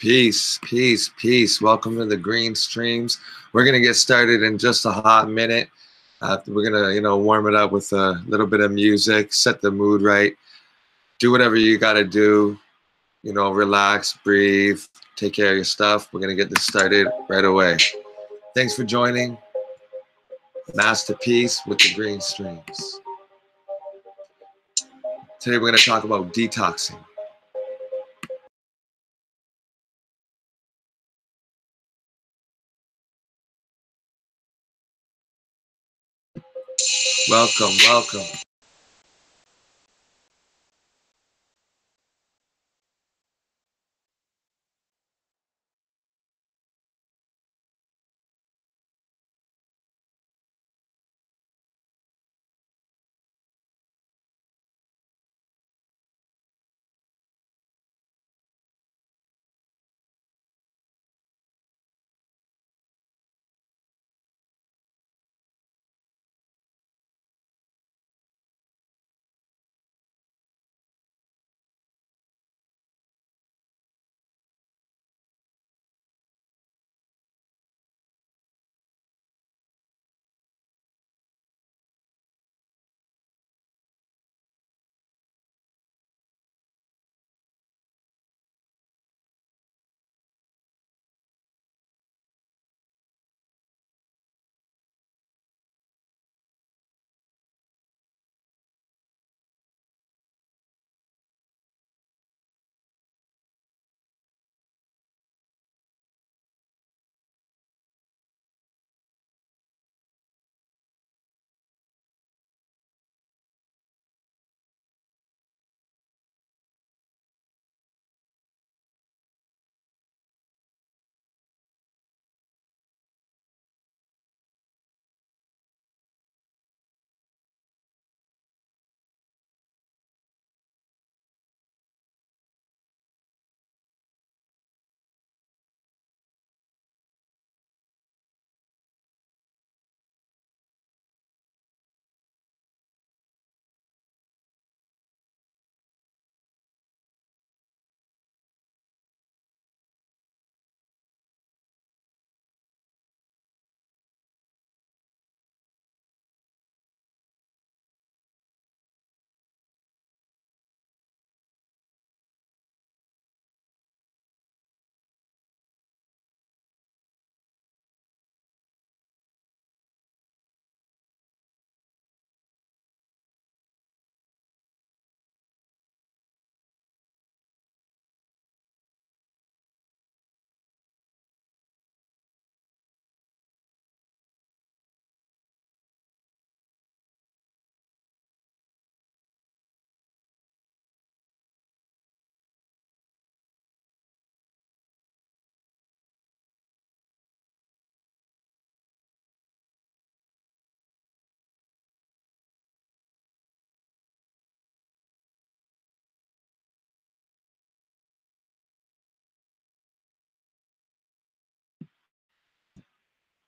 Peace, peace, peace. Welcome to the Green Streams. We're gonna get started in just a hot minute. We're gonna, warm it up with a little bit of music, set the mood right. Do whatever you gotta do. Relax, breathe, take care of your stuff. We're gonna get this started right away. Thanks for joining. Masterpiece with the Green Streams. Today we're gonna talk about detoxing. Welcome, welcome.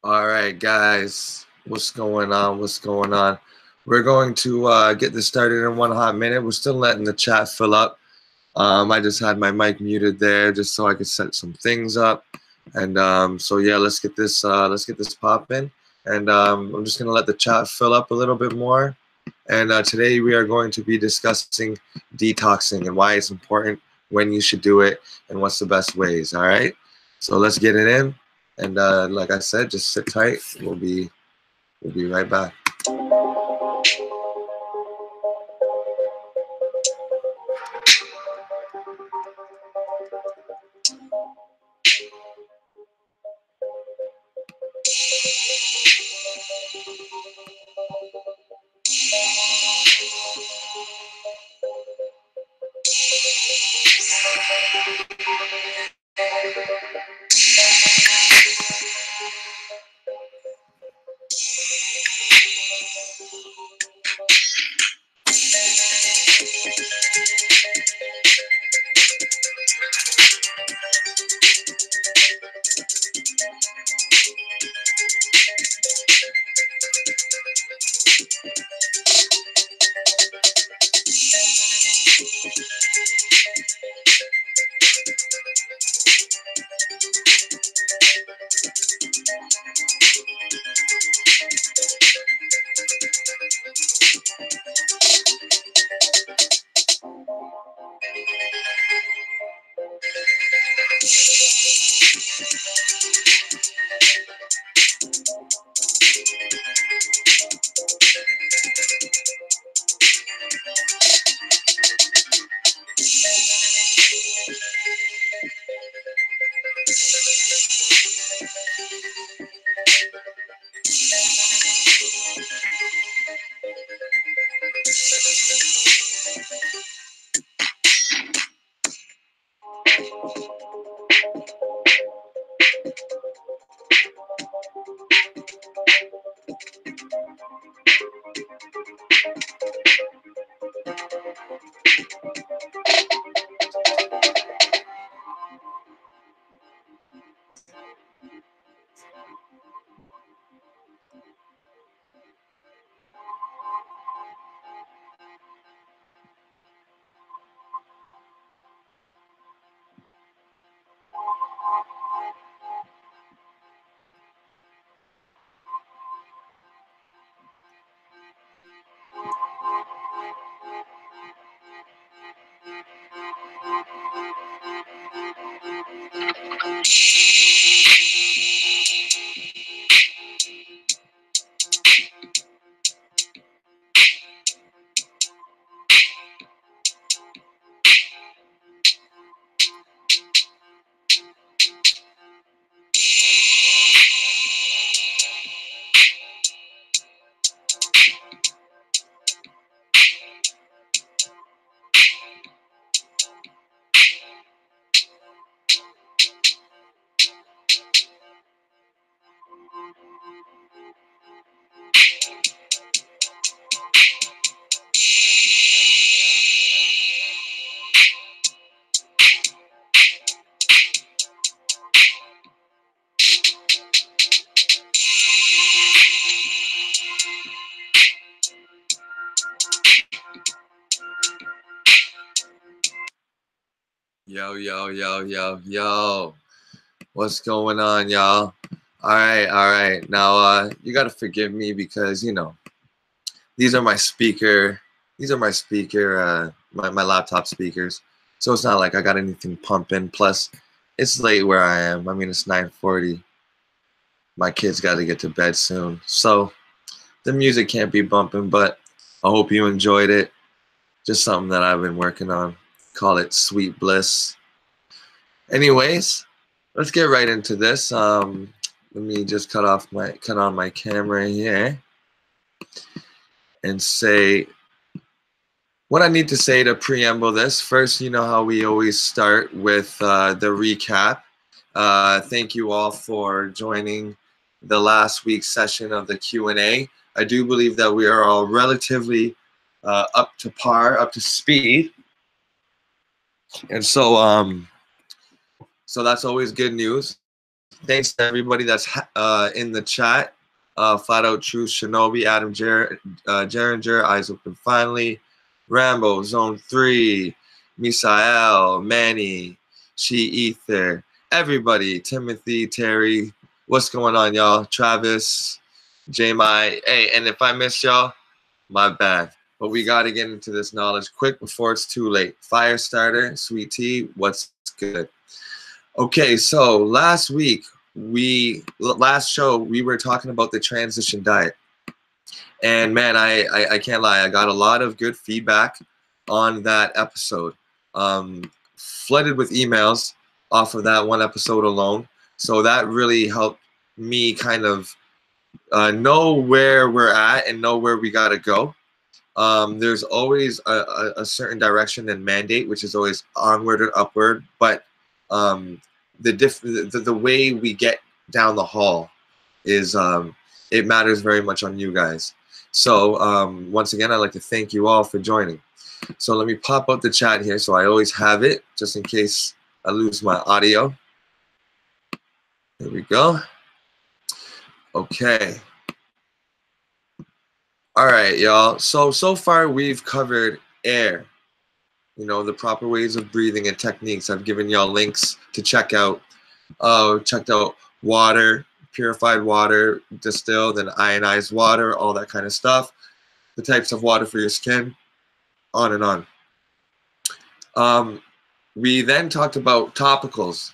All right, guys, what's going on? What's going on? We're going to get this started in one hot minute. We're still letting the chat fill up. I just had my mic muted there just so I could set some things up. And so yeah, let's get this popping. And I'm just gonna let the chat fill up a little bit more. And today we are going to be discussing detoxing and why it's important, when you should do it, and what's the best ways. All right, so let's get it in. And like I said, just sit tight. We'll be right back. Yo, yo, yo, yo, yo. What's going on, y'all? All right, all right. Now, you got to forgive me because, you know, these are my speaker, my laptop speakers. So it's not like I got anything pumping. Plus, it's late where I am. I mean, it's 9:40. My kids got to get to bed soon. So the music can't be bumping, but I hope you enjoyed it. Just something that I've been working on. Call it Sweet Bliss. Anyways, let's get right into this. Let me just cut on my camera here and say what I need to say to preamble this. First, you know how we always start with the recap. Thank you all for joining the last week's session of the Q&A. I do believe that we are all relatively up to par, up to speed. And so that's always good news. Thanks to everybody that's in the chat. Flat Out Truth, Shinobi, Adam Geringer, Eyes Open Finally, Rambo, Zone 3, Misael, Manny, She Ether, everybody, Timothy, Terry, what's going on, y'all? Travis, J-My. Hey, and if I miss y'all, my bad. But we got to get into this knowledge quick before it's too late. Firestarter, Sweet Tea, what's good? Okay, so last show, we were talking about the transition diet. And man, I can't lie, I got a lot of good feedback on that episode. Flooded with emails off of that one episode alone. So that really helped me kind of know where we're at and know where we got to go. There's always a certain direction and mandate, which is always onward and upward, but the way we get down the hall is it matters very much on you guys. So once again, I'd like to thank you all for joining. So let me pop up the chat here so I always have it just in case I lose my audio. There we go. Okay. All right, y'all. So far we've covered air, you know, the proper ways of breathing and techniques. I've given y'all links to check out. Checked out water, purified water, distilled and ionized water, all that kind of stuff. The types of water for your skin, on and on. We then talked about topicals.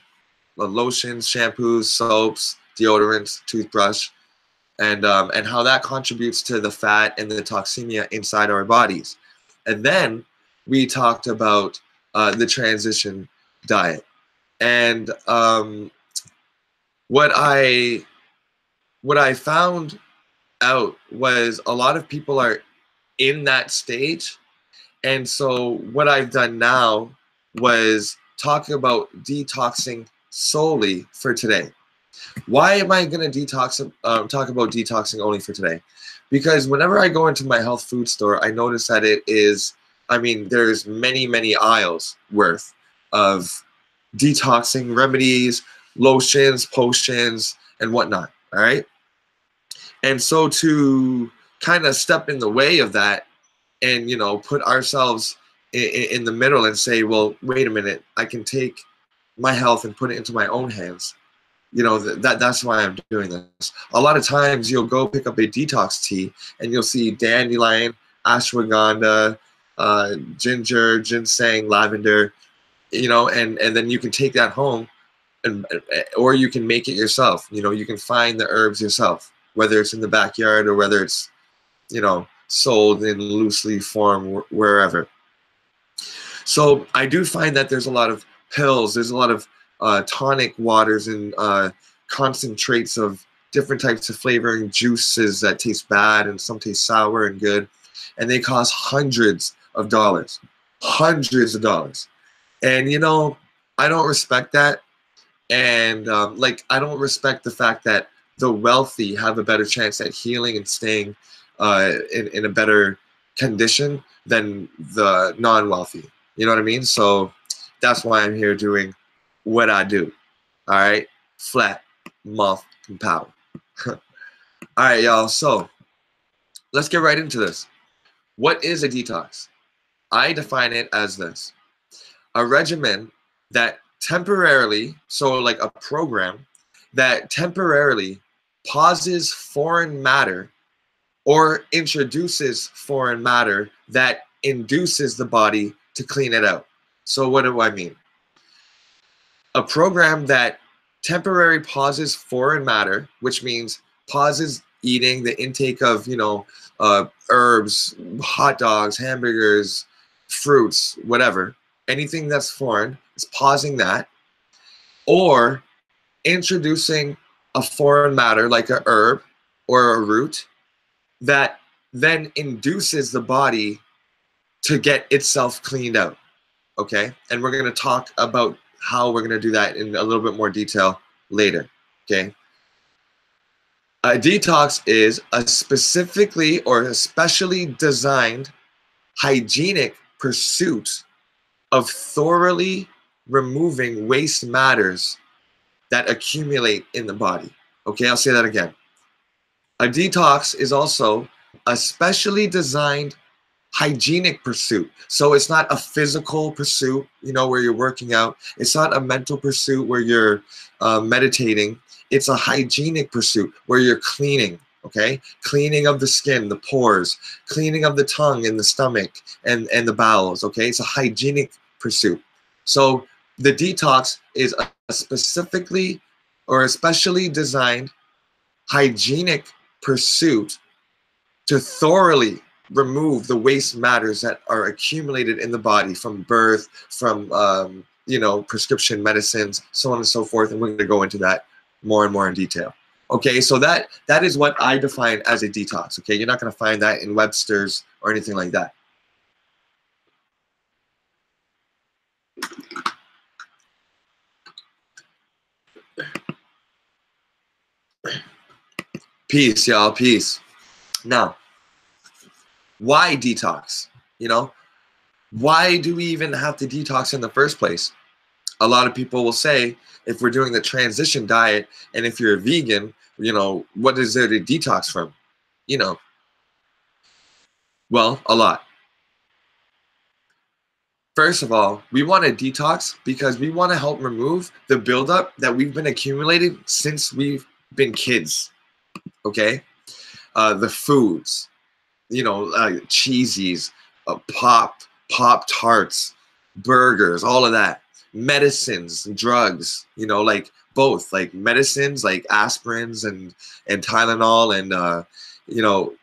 lotions, shampoos, soaps, deodorants, toothbrush, and how that contributes to the fat and the toxemia inside our bodies. And then we talked about the transition diet. And what I found out was a lot of people are in that stage. And so what I've done now was talk about detoxing solely for today. Why am I going to talk about detoxing only for today? Because whenever I go into my health food store, I notice that it is, I mean, there's many aisles worth of detoxing remedies, lotions, potions, and whatnot, all right? And so to kind of step in the way of that and, you know, put ourselves in the middle and say, well, wait a minute, I can take my health and put it into my own hands. You know, that's why I'm doing this. A lot of times you'll go pick up a detox tea and you'll see dandelion, ashwagandha, ginger, ginseng, lavender, you know, and then you can take that home, and or you can make it yourself. You know, you can find the herbs yourself, whether it's in the backyard or whether it's, you know, sold in loose leaf form wherever. So I do find that there's a lot of pills, there's a lot of tonic waters and concentrates of different types of flavoring juices that taste bad and some taste sour and good, and they cost hundreds of dollars. And you know, I don't respect that. And like, I don't respect the fact that the wealthy have a better chance at healing and staying in a better condition than the non-wealthy. You know what I mean? So that's why I'm here doing what I do. All right, flat, muff, and power. All right, y'all. So let's get right into this. What is a detox? I define it as this: a regimen that temporarily, so like a program that temporarily pauses foreign matter or introduces foreign matter that induces the body to clean it out. So what do I mean? A program that temporarily pauses foreign matter, which means pauses eating, the intake of, you know, herbs, hot dogs, hamburgers, fruits, whatever, anything that's foreign, is pausing that, or introducing a foreign matter like a herb or a root that then induces the body to get itself cleaned out. Okay, and we're going to talk about how we're going to do that in a little bit more detail later. Okay, a detox is a specifically or especially designed hygienic pursuit of thoroughly removing waste matters that accumulate in the body. Okay, I'll say that again. A detox is also a specially designed hygienic pursuit. So it's not a physical pursuit, you know, where you're working out. It's not a mental pursuit where you're meditating. It's a hygienic pursuit where you're cleaning, okay? Cleaning of the skin, the pores, cleaning of the tongue and the stomach and the bowels, okay? It's a hygienic pursuit. So the detox is a specifically or especially designed hygienic pursuit to thoroughly remove the waste matters that are accumulated in the body from birth, from you know, prescription medicines, so on and so forth. And we're going to go into that more and more in detail. Okay, so that is what I define as a detox. Okay, you're not going to find that in Webster's or anything like that. Peace, y'all, peace. Now, why detox? You know, why do we even have to detox in the first place? A lot of people will say, if we're doing the transition diet and if you're a vegan, you know, what is there to detox from? You know, well, a lot. First of all, we want to detox because we want to help remove the buildup that we've been accumulating since we've been kids. Okay, the foods, you know, cheesies, pop tarts, burgers, all of that, medicines, drugs, you know, like both, like medicines, like aspirins and Tylenol and you know,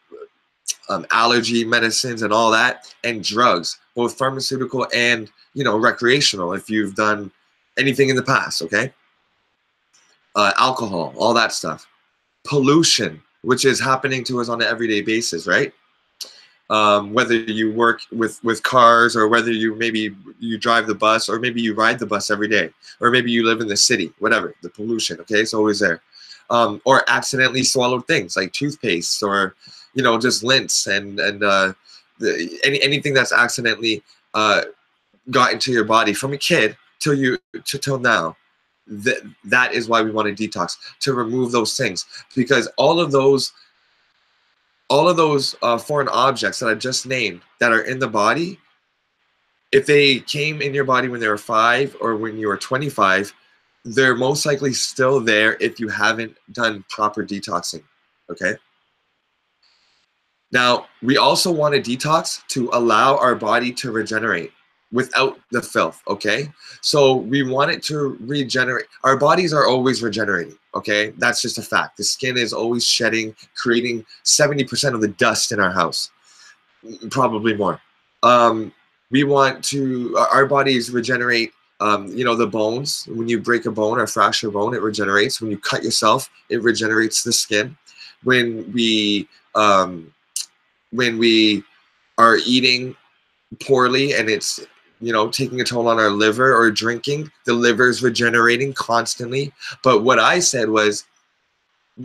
allergy medicines and all that, and drugs, both pharmaceutical and, you know, recreational, if you've done anything in the past, okay? Alcohol, all that stuff. Pollution, which is happening to us on an everyday basis, right? Whether you work with cars, or whether maybe you drive the bus, or maybe you ride the bus every day, or maybe you live in the city, whatever, the pollution, okay, it's always there. Or accidentally swallowed things like toothpaste, or, you know, just lints and anything that's accidentally got into your body from a kid till now. That is why we want to detox, to remove those things, because all of those foreign objects that I just named that are in the body, if they came in your body when they were 5 or when you were 25, they're most likely still there if you haven't done proper detoxing, okay? Now, we also want to detox to allow our body to regenerate without the filth, okay? So we want it to regenerate. Our bodies are always regenerating, okay? That's just a fact. The skin is always shedding, creating 70% of the dust in our house, probably more. We want to, our bodies regenerate, you know, the bones. When you break a bone or fracture a bone, it regenerates. When you cut yourself, it regenerates the skin. When we are eating poorly and it's, you know, taking a toll on our liver, or drinking, the liver is regenerating constantly. But what I said was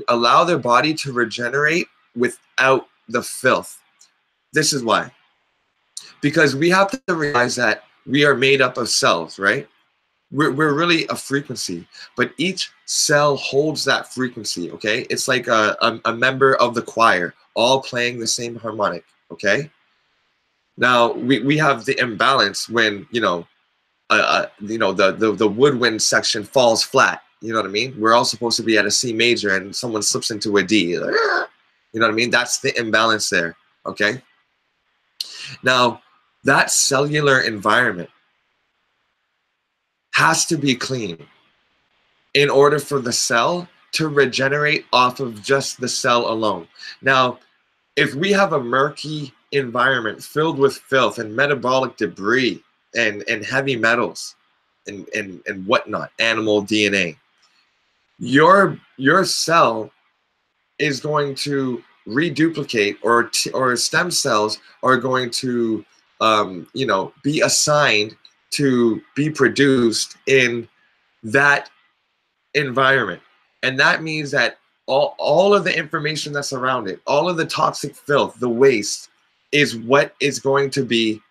allow their body to regenerate without the filth. This is why. Because we have to realize that we are made up of cells, right? We're really a frequency, but each cell holds that frequency, okay? It's like a member of the choir, all playing the same harmonic, okay? Now, we have the imbalance when, you know, the woodwind section falls flat. You know what I mean? We're all supposed to be at a C major and someone slips into a D. Like, you know what I mean? That's the imbalance there, okay? Now, that cellular environment has to be clean in order for the cell to regenerate off of just the cell alone. Now, if we have a murky environment filled with filth and metabolic debris and heavy metals and whatnot, animal DNA, your cell is going to reduplicate, or stem cells are going to you know, be assigned to be produced in that environment. And that means that all of the information that's around it, all of the toxic filth, the waste, is what is going to be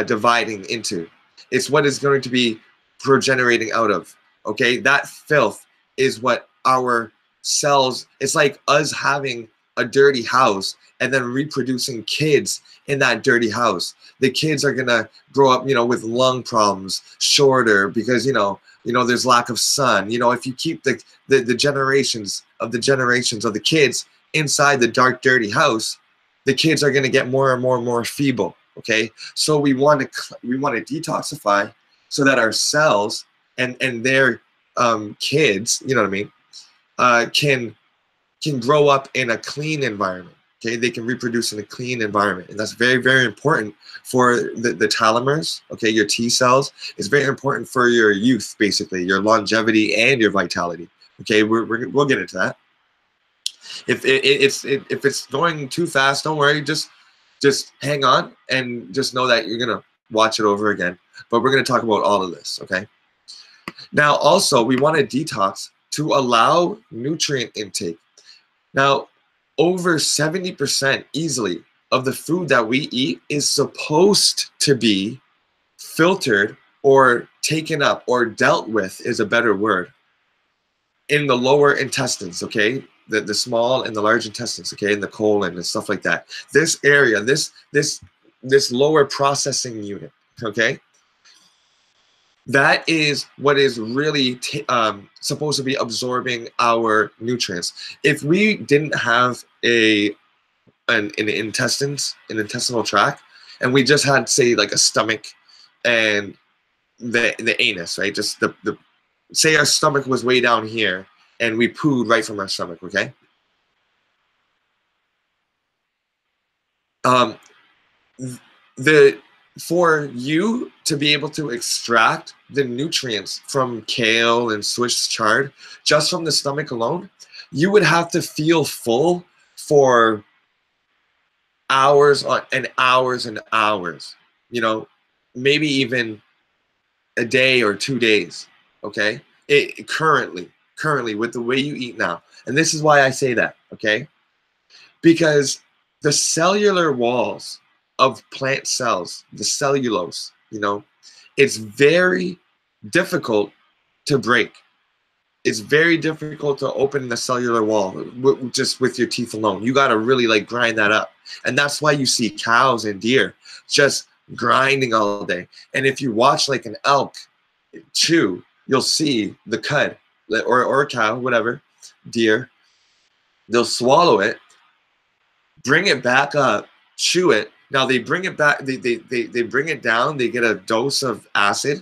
dividing into. It's what is going to be progenerating out of, okay? That filth is what our cells, it's like us having a dirty house and then reproducing kids in that dirty house. The kids are gonna grow up, you know, with lung problems, shorter, because you know there's lack of sun. You know, if you keep the generations of the kids inside the dark, dirty house, the kids are gonna get more and more feeble. Okay, so we want to detoxify so that our cells and their kids, you know what I mean, can grow up in a clean environment. Okay, they can reproduce in a clean environment, and that's very, very important for the telomeres. Okay, your T cells. It's very important for your youth, basically, your longevity and your vitality. Okay, we'll get into that. If it's going too fast, don't worry. Just hang on and just know that you're gonna watch it over again. But we're gonna talk about all of this. Okay. Now, also, we want to detox to allow nutrient intake. Now, over 70% easily of the food that we eat is supposed to be filtered or taken up or dealt with, is a better word, in the lower intestines, okay? The small and the large intestines, okay, and the colon and stuff like that. This area, this lower processing unit, okay? That is what is really supposed to be absorbing our nutrients. If we didn't have an intestinal tract, and we just had, say, like a stomach and the anus, right? Just the say our stomach was way down here and we pooed right from our stomach, okay? For you to be able to extract the nutrients from kale and Swiss chard just from the stomach alone, you would have to feel full for hours and hours and hours, you know, maybe even a day or 2 days, okay? Currently with the way you eat now. And this is why I say that, okay? Because the cellular walls of plant cells, the cellulose, you know, it's very difficult to break. It's very difficult to open the cellular wall just with your teeth alone. You got to really like grind that up. And that's why you see cows and deer just grinding all day. And if you watch like an elk chew, you'll see the cud, or a cow, whatever, deer, they'll swallow it, bring it back up, chew it. Now they bring it back, they bring it down, they get a dose of acid,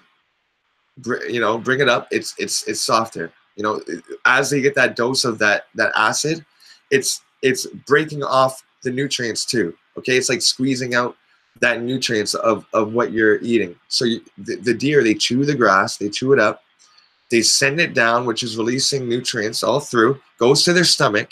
you know, bring it up, it's softer. You know, as they get that dose of that acid, it's breaking off the nutrients too. Okay, it's like squeezing out that nutrients of what you're eating. So the deer, they chew the grass, they chew it up, they send it down, which is releasing nutrients all through, goes to their stomach,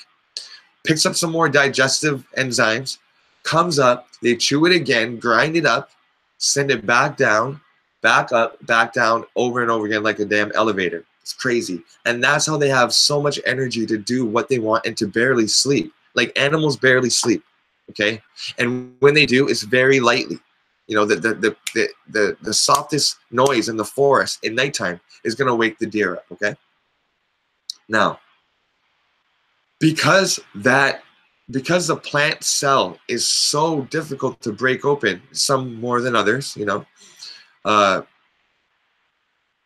picks up some more digestive enzymes, comes up, they chew it again, grind it up, send it back down, back up, back down, over and over again like a damn elevator. It's crazy. And that's how they have so much energy to do what they want and to barely sleep. Like animals barely sleep, okay? And when they do, it's very lightly. You know, the softest noise in the forest at nighttime is going to wake the deer up, okay? Now, because the plant cell is so difficult to break open, some more than others, you know,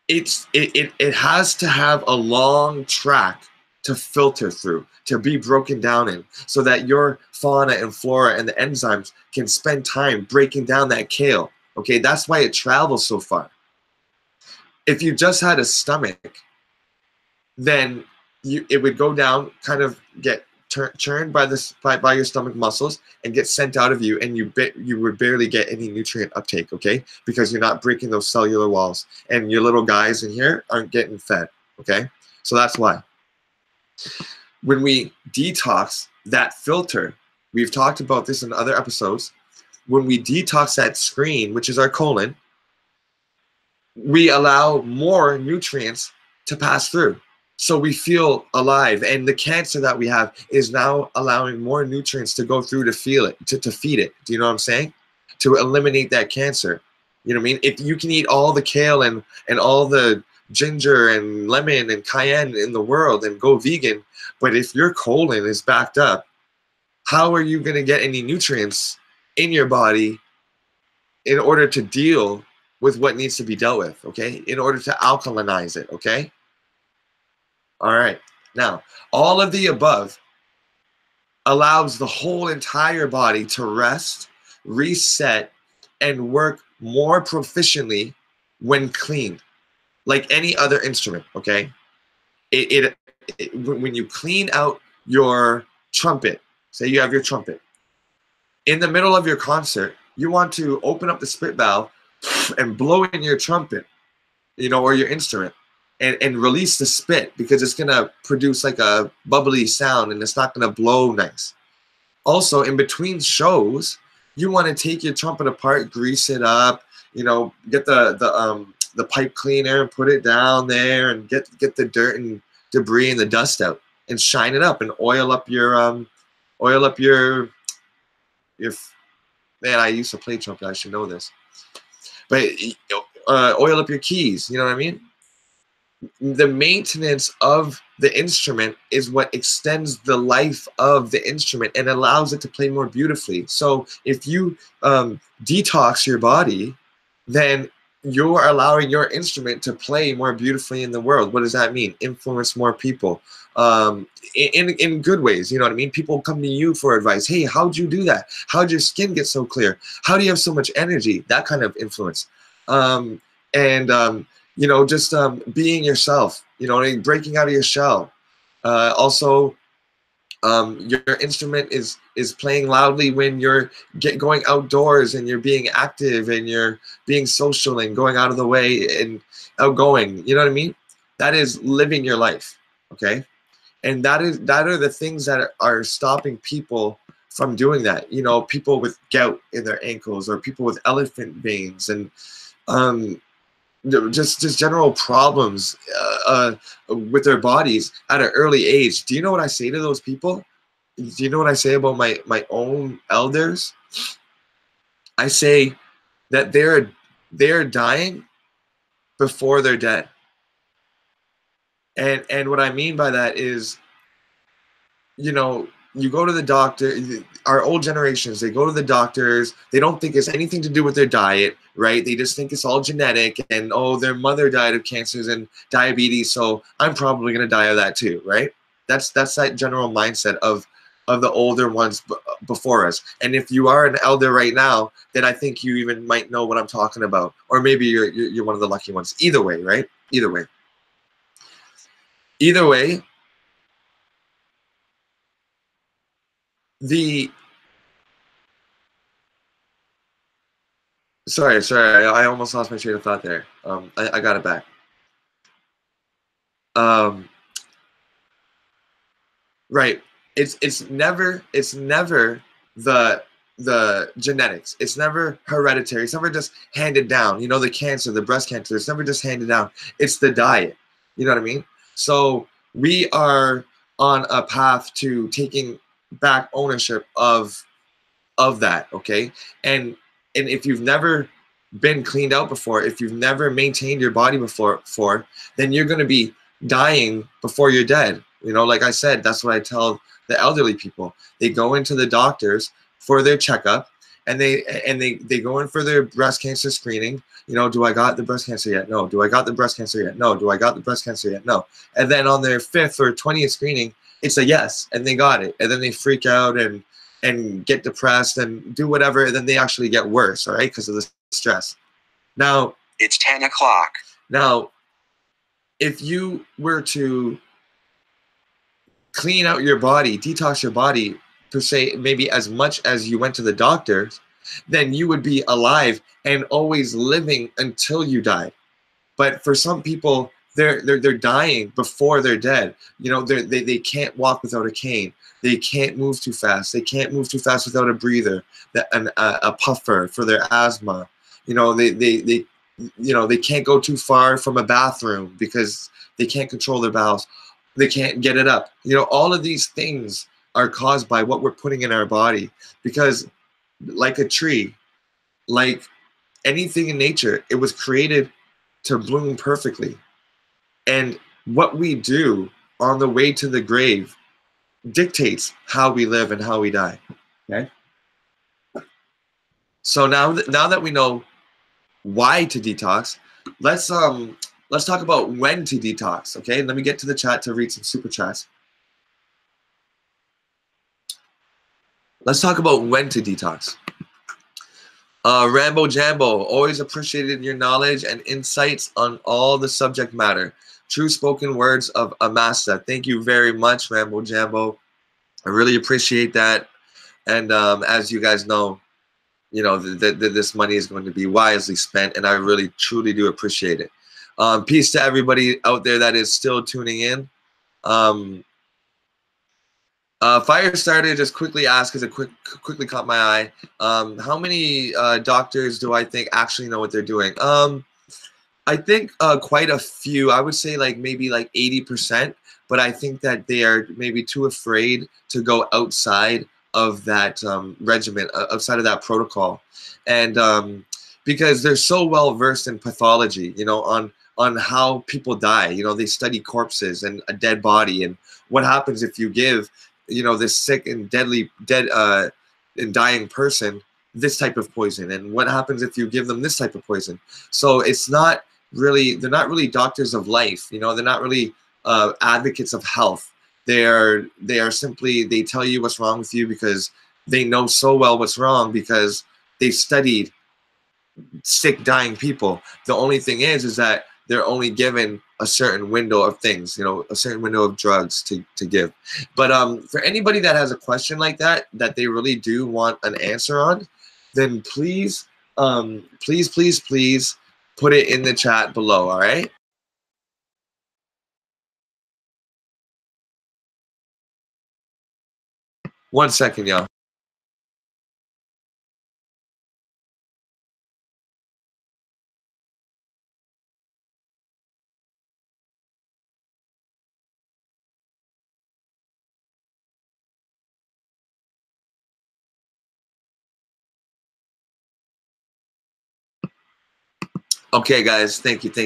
it has to have a long track to filter through, to be broken down in, so that your fauna and flora and the enzymes can spend time breaking down that kale. Okay, that's why it travels so far. If you just had a stomach, then it would go down, kind of get churned by your stomach muscles and get sent out of you, and you would barely get any nutrient uptake, okay? Because you're not breaking those cellular walls, and your little guys in here aren't getting fed, okay? So that's why. When we detox that filter, we've talked about this in other episodes, when we detox that screen, which is our colon, we allow more nutrients to pass through. So we feel alive, and the cancer that we have is now allowing more nutrients to go through to feel it, to feed it. Do you know what I'm saying? To eliminate that cancer. You know what I mean? If you can eat all the kale and all the ginger and lemon and cayenne in the world and go vegan, but if your colon is backed up, how are you going to get any nutrients in your body in order to deal with what needs to be dealt with, okay? In order to alkalinize it, okay? All right. Now, all of the above allows the whole entire body to rest, reset, and work more proficiently when cleaned, like any other instrument, okay? When you clean out your trumpet, say you have your trumpet, in the middle of your concert, you want to open up the spit valve and blow in your trumpet, you know, or your instrument, and release the spit, because it's going to produce like a bubbly sound and it's not going to blow nice. Also, in between shows, you want to take your trumpet apart, grease it up, you know, get the pipe cleaner and put it down there and get the dirt and debris and the dust out and shine it up and oil up your man, I used to play trumpet, I should know this. But oil up your keys, you know what I mean? The maintenance of the instrument is what extends the life of the instrument and allows it to play more beautifully. So if you detox your body, then you are allowing your instrument to play more beautifully in the world. What does that mean? Influence more people in good ways. You know what I mean? People come to you for advice. Hey, how'd you do that? How'd your skin get so clear? How do you have so much energy? That kind of influence. And you know, just being yourself. You know, breaking out of your shell. Also, your instrument is playing loudly when you're going outdoors and you're being active and you're being social and going out of the way and outgoing. You know what I mean? That is living your life. Okay, and that are the things that are stopping people from doing that. You know, people with gout in their ankles, or people with elephant veins, and um, just general problems with their bodies at an early age. Do you know what I say to those people? Do you know what I say about my own elders? I say that they're dying before they're dead. And what I mean by that is, you know, you go to the doctor. Our old generations, they go to the doctors. They don't think it's anything to do with their diet, right? They just think it's all genetic, and oh, their mother died of cancers and diabetes, so I'm probably gonna die of that too, right? That's that general mindset of the older ones before us. And if you are an elder right now, then I think you even might know what I'm talking about, or maybe you're one of the lucky ones. Either way, right? Either way. Either way, the sorry, I almost lost my train of thought there. I got it back. Um, right. It's never the genetics. It's never hereditary. It's never just handed down. You know, the cancer, the breast cancer. It's never just handed down. It's the diet. You know what I mean? So we are on a path to taking back ownership of that. Okay, and if you've never been cleaned out before, if you've never maintained your body before, then you're going to be dying before you're dead. You know, like I said, that's what I tell the elderly people. They go into the doctors for their checkup, and they go in for their breast cancer screening. You know, do I got the breast cancer yet? No. Do I got the breast cancer yet? No. Do I got the breast cancer yet? No. And then on their 5th or 20th screening, it's a yes, and they got it. And then they freak out and get depressed and do whatever, and then they actually get worse, all right, because of the stress. Now, it's 10 o'clock. Now, if you were to clean out your body, detox your body, per se, maybe as much as you went to the doctors, then you would be alive and always living until you die. But for some people, they're dying before they're dead. You know, they can't walk without a cane. They can't move too fast. They can't move too fast without a breather, a puffer for their asthma. You know, they can't go too far from a bathroom because they can't control their bowels. They can't get it up. You know, all of these things are caused by what we're putting in our body, because like a tree, like anything in nature, it was created to bloom perfectly. And what we do on the way to the grave dictates how we live and how we die. Okay. So now that we know why to detox, let's talk about when to detox. Okay, let me get to the chat to read some super chats. Let's talk about when to detox. Rambo Jambo, always appreciated your knowledge and insights on all the subject matter. True spoken words of a Masta. Thank you very much, Rambo Jambo. I really appreciate that. And as you guys know, you know, this money is going to be wisely spent, and I really, truly do appreciate it. Peace to everybody out there that is still tuning in. Firestarter just quickly asked, because it quickly caught my eye. How many doctors do I think actually know what they're doing? I think quite a few. I would say maybe 80%, but I think that they are maybe too afraid to go outside of that regimen, outside of that protocol, and because they're so well versed in pathology, you know, on how people die. You know, they study corpses and a dead body, and what happens if you give, you know, this sick and dead and dying person this type of poison, and what happens if you give them this type of poison. So it's not really, they're not really doctors of life, you know, they're not really advocates of health. They are simply, they tell you what's wrong with you because they know so well what's wrong because they've studied sick, dying people. The only thing is that they're only given a certain window of things, you know, a certain window of drugs to give. But for anybody that has a question like that they really do want an answer on, then please, please put it in the chat below, all right? One second, y'all. Okay, guys, thank you. I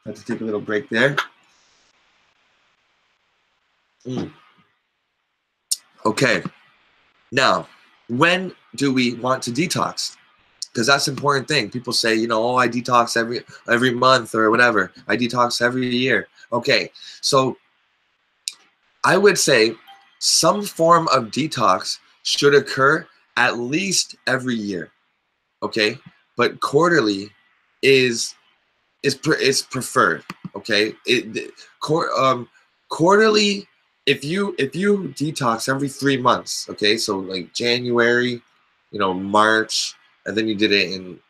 have to take a little break there. Okay, now, when do we want to detox? Because that's an important thing. People say, you know, oh, I detox every month or whatever. I detox every year. Okay, so I would say some form of detox should occur at least every year. Okay, but quarterly is preferred. Okay, quarterly. If you detox every 3 months, okay, so like January, you know, March, and then you did it in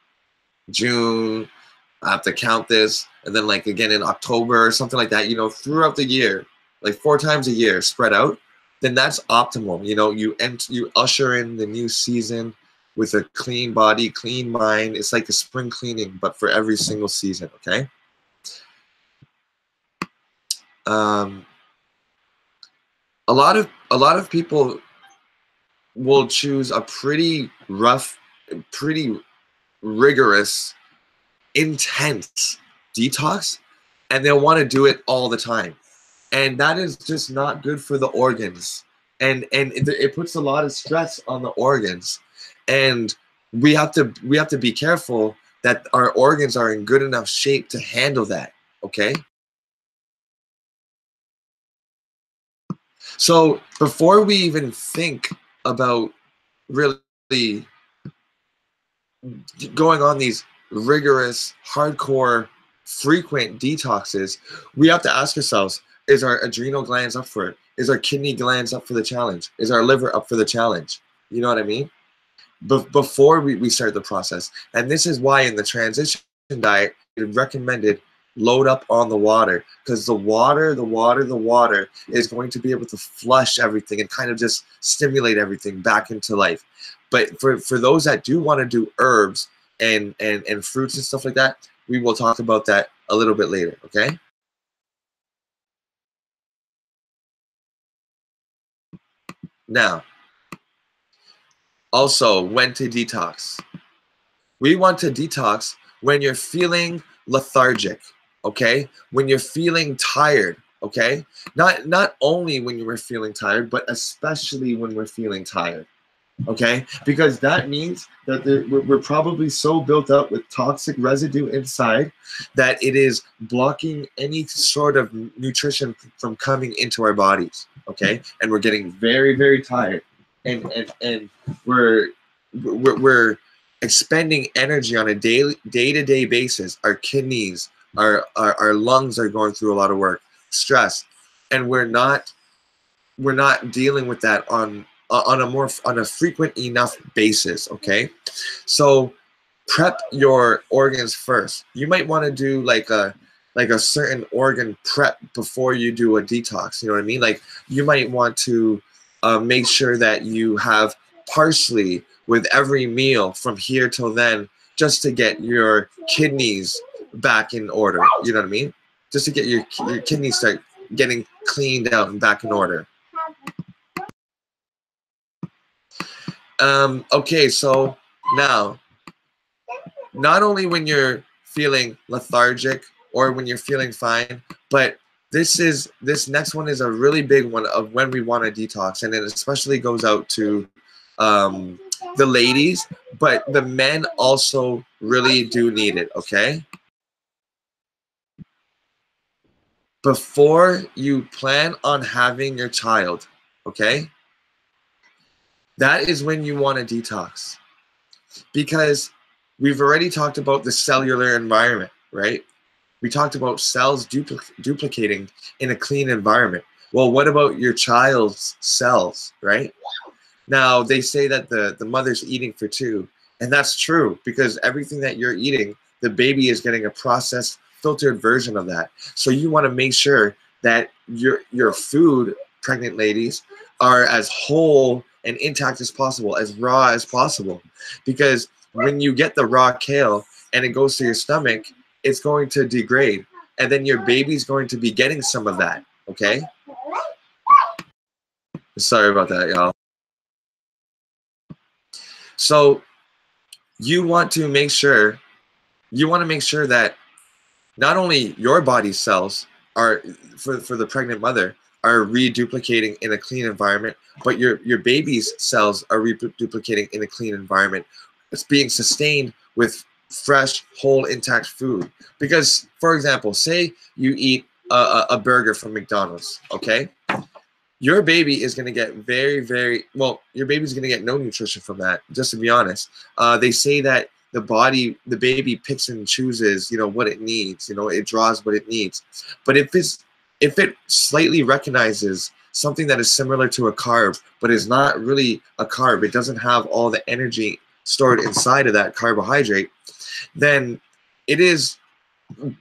June, I have to count this, and then like again in October or something like that, you know, throughout the year, like 4 times a year spread out, then that's optimal. You know, you usher in the new season with a clean body, clean mind. It's like a spring cleaning, but for every single season, okay? A lot of people will choose a pretty rough, pretty rigorous, intense detox, and they'll want to do it all the time, and that is just not good for the organs, and it puts a lot of stress on the organs, and we have to be careful that our organs are in good enough shape to handle that. Okay, so before we even think about really going on these rigorous, hardcore, frequent detoxes, we have to ask ourselves, is our adrenal glands up for it? Is our kidney glands up for the challenge? Is our liver up for the challenge? You know what I mean? Before we start the process. And this is why in the transition diet, it recommended load up on the water, because the water is going to be able to flush everything and kind of just stimulate everything back into life. But for those that do want to do herbs and fruits and stuff like that, we will talk about that a little bit later, okay? Now, also, when to detox. We want to detox when you're feeling lethargic, okay? When you're feeling tired, okay? Not only when you were feeling tired, but especially when we're feeling tired, okay? Because that means that we're probably so built up with toxic residue inside that it is blocking any sort of nutrition from coming into our bodies, okay? And we're getting very, very tired, and we're expending energy on a day-to-day basis. Our kidneys, our lungs are going through a lot of work, stress, and we're not dealing with that on a frequent enough basis, okay? So prep your organs first. You might want to do like a certain organ prep before you do a detox, you know what I mean? Like you might want to make sure that you have parsley with every meal from here till then, just to get your kidneys back in order, you know what I mean? Just to get your kidneys start getting cleaned out and back in order. Okay, so now, not only when you're feeling lethargic or when you're feeling fine, but this next one is a really big one of when we want to detox, and it especially goes out to the ladies, but the men also really do need it, okay? Before you plan on having your child, okay? That is when you want to detox. Because we've already talked about the cellular environment, right? We talked about cells duplicating in a clean environment. Well, what about your child's cells, right? Now, they say that the mother's eating for two, and that's true because everything that you're eating, the baby is getting a processed, filtered version of that. So you want to make sure that your food, pregnant ladies, are as whole and intact as possible, as raw as possible. Because when you get the raw kale and it goes to your stomach, it's going to degrade. And then your baby's going to be getting some of that, okay? Sorry about that, y'all. So you want to make sure that not only your body's cells are for the pregnant mother are reduplicating in a clean environment, but your baby's cells are reduplicating in a clean environment. It's being sustained with fresh, whole, intact food. Because, for example, say you eat a burger from McDonald's, okay? Your baby is going to get your baby's going to get no nutrition from that, just to be honest. They say that the baby picks and chooses, what it needs, it draws what it needs. But if it slightly recognizes something that is similar to a carb, but is not really a carb, it doesn't have all the energy stored inside of that carbohydrate, then it is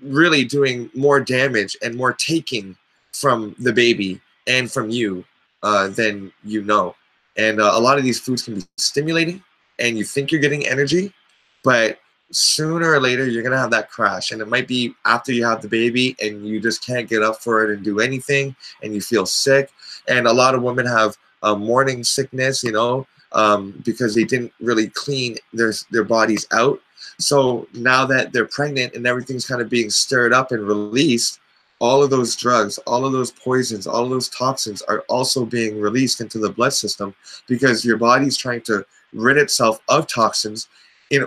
really doing more damage and more taking from the baby and from you than you know. And a lot of these foods can be stimulating and you think you're getting energy, but sooner or later you're going to have that crash. And it might be after you have the baby and you just can't get up for it and do anything and you feel sick. And a lot of women have morning sickness, because they didn't really clean their bodies out. So now that they're pregnant and everything's kind of being stirred up and released, all of those drugs, all of those poisons, all of those toxins are also being released into the blood system because your body's trying to rid itself of toxins in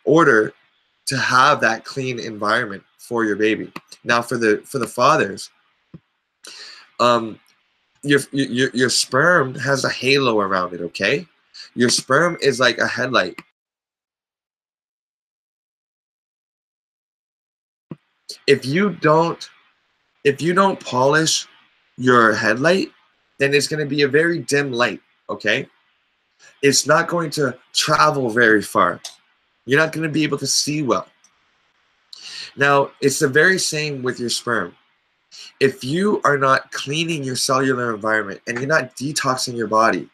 order to have that clean environment for your baby. Now, for the fathers, your sperm has a halo around it. Okay, your sperm is like a headlight. If you don't polish your headlight, then it's going to be a very dim light, okay? It's not going to travel very far. You're not going to be able to see well. Now, it's the very same with your sperm. If you are not cleaning your cellular environment and you're not detoxing your body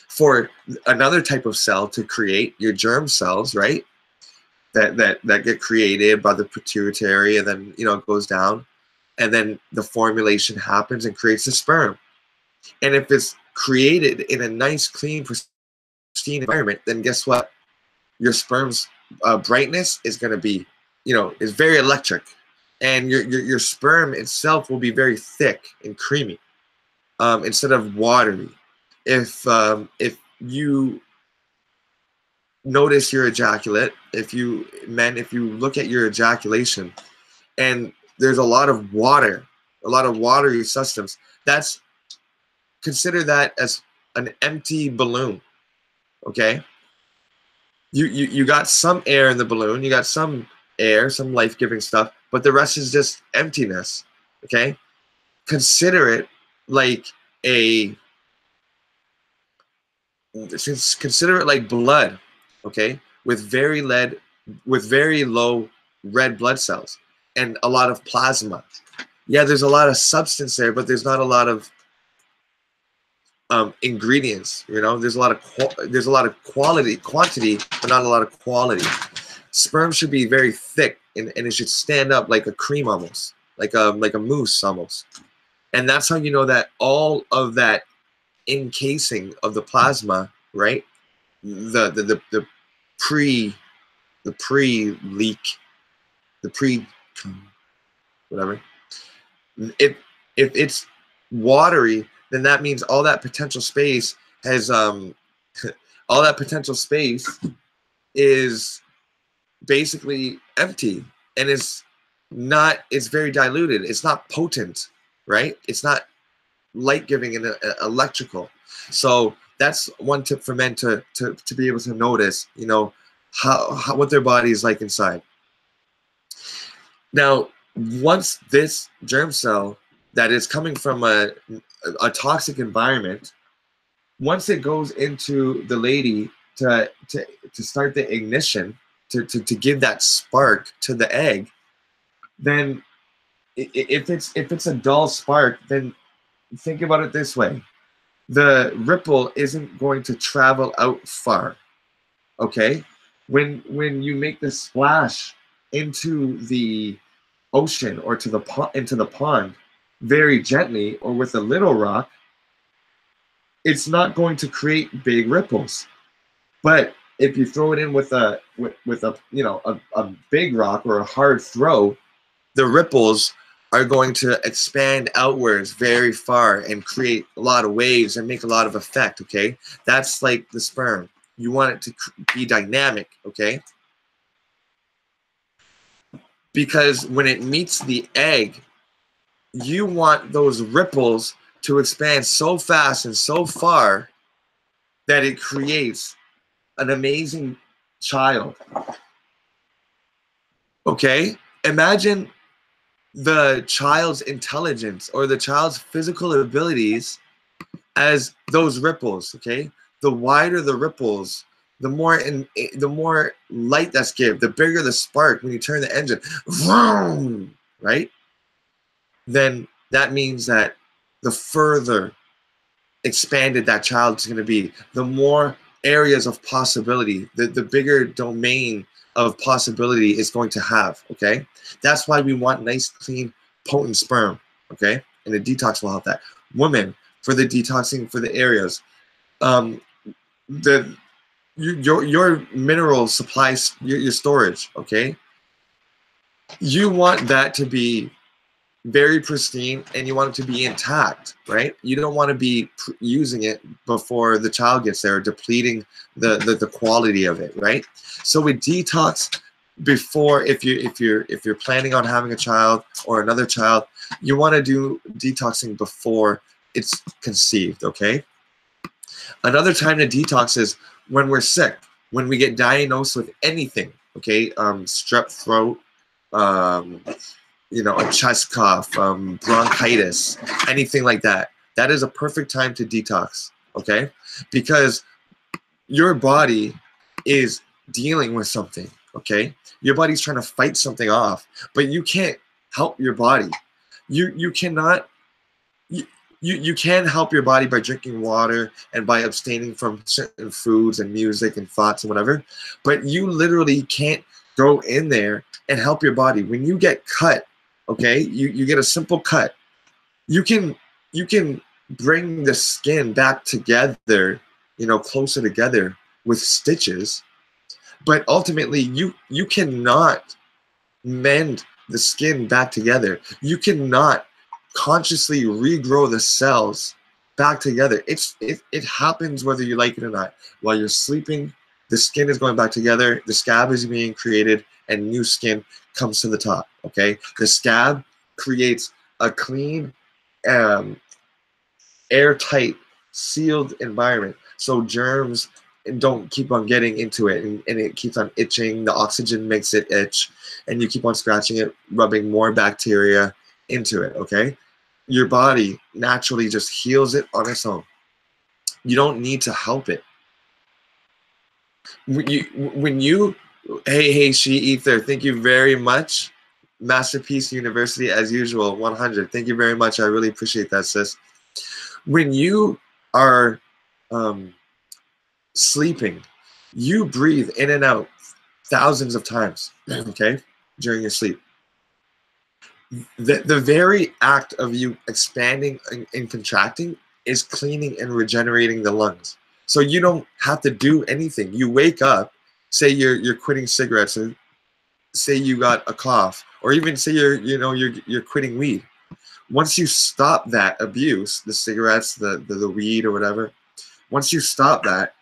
for another type of cell to create, your germ cells, right? That get created by the pituitary and then, it goes down. And then the formulation happens and creates the sperm. And if it's created in a nice, clean, pristine environment, then guess what? Your sperm's brightness is going to be, is very electric. And your sperm itself will be very thick and creamy instead of watery. If you notice your ejaculate, if you look at your ejaculation and there's a lot of watery substance, consider that as an empty balloon, okay? You got some air in the balloon, you got some air, some life-giving stuff, but the rest is just emptiness, okay? Consider it like blood, okay? With very low red blood cells and a lot of plasma. Yeah, there's a lot of substance there, but there's not a lot of ingredients. There's a lot of quantity, but not a lot of quality. Sperm should be very thick, and it should stand up like a cream almost, like a mousse almost. And that's how you know that all of that encasing of the plasma, right? The pre-leak, whatever. If it's watery, then that means all that potential space has all that potential space is basically empty, and it's very diluted. It's not potent, right? It's not light giving and electrical. So that's one tip for men to be able to notice, you know, how what their body is like inside. Now, once this germ cell that is coming from a toxic environment, once it goes into the lady to start the ignition, to give that spark to the egg, then if it's a dull spark, then think about it this way: the ripple isn't going to travel out far. Okay, when you make the splash into the ocean or into the pond very gently or with a little rock, it's not going to create big ripples. But if you throw it in with a you know, a big rock or a hard throw, the ripples are going to expand outwards very far and create a lot of waves and make a lot of effect. Okay, that's like the sperm. You want it to be dynamic. Okay, because when it meets the egg, you want those ripples to expand so fast and so far that it creates an amazing child. Okay, imagine the child's intelligence or the child's physical abilities as those ripples. Okay, the wider the ripples, the more light that's given, the bigger the spark when you turn the engine, vroom, right? Then that means that the further expanded that child is going to be, the more areas of possibility, the bigger domain of possibility is going to have. Okay, that's why we want nice, clean, potent sperm. Okay, and the detox will help that. Women, for the detoxing for the areas, your mineral supplies, your storage. Okay, you want that to be very pristine, and you want it to be intact, right? You don't want to be using it before the child gets there, depleting the quality of it, right? So with detox, before, if you're planning on having a child or another child, you want to do detoxing before it's conceived. Okay, another time to detox is when we're sick, when we get diagnosed with anything. Okay, strep throat, you know, a chest cough, bronchitis, anything like that. That is a perfect time to detox. Okay, because your body is dealing with something. Okay, your body's trying to fight something off, but you can't help your body. You cannot. You can help your body by drinking water and by abstaining from certain foods and music and thoughts and whatever, but you literally can't go in there and help your body. When you get cut, okay, you get a simple cut, you can bring the skin back together, you know, closer together with stitches, but ultimately you cannot mend the skin back together. You cannot consciously regrow the cells back together. It happens whether you like it or not. While you're sleeping, the skin is going back together, the scab is being created, and new skin comes to the top. Okay, the scab creates a clean, airtight, sealed environment, so germs don't keep on getting into it, and it keeps on itching. The oxygen makes it itch, and you keep on scratching it, rubbing more bacteria into it. Okay, your body naturally just heals it on its own. You don't need to help it. Hey, she ether, thank you very much. Masterpiece University, as usual, 100. Thank you very much. I really appreciate that, sis. When you are sleeping, you breathe in and out thousands of times, okay, during your sleep. The very act of you expanding and contracting is cleaning and regenerating the lungs. So you don't have to do anything. You wake up, say you're quitting cigarettes, or say you got a cough, or even say you're quitting weed. Once you stop that abuse, the cigarettes, the weed or whatever, once you stop that,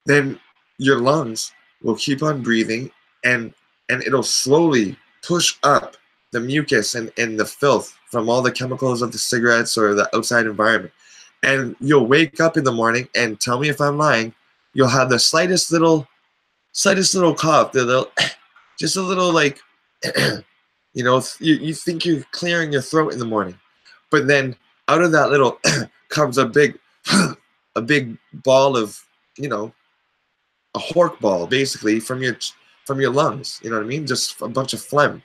then your lungs will keep on breathing, and it'll slowly push up the mucus and the filth from all the chemicals of the cigarettes or the outside environment. And you'll wake up in the morning, and tell me if I'm lying, you'll have the slightest little cough, the little, just a little, like, you know, you think you're clearing your throat in the morning, but then out of that little comes a big ball of, you know, a hork ball, basically, from your lungs. You know what I mean? Just a bunch of phlegm.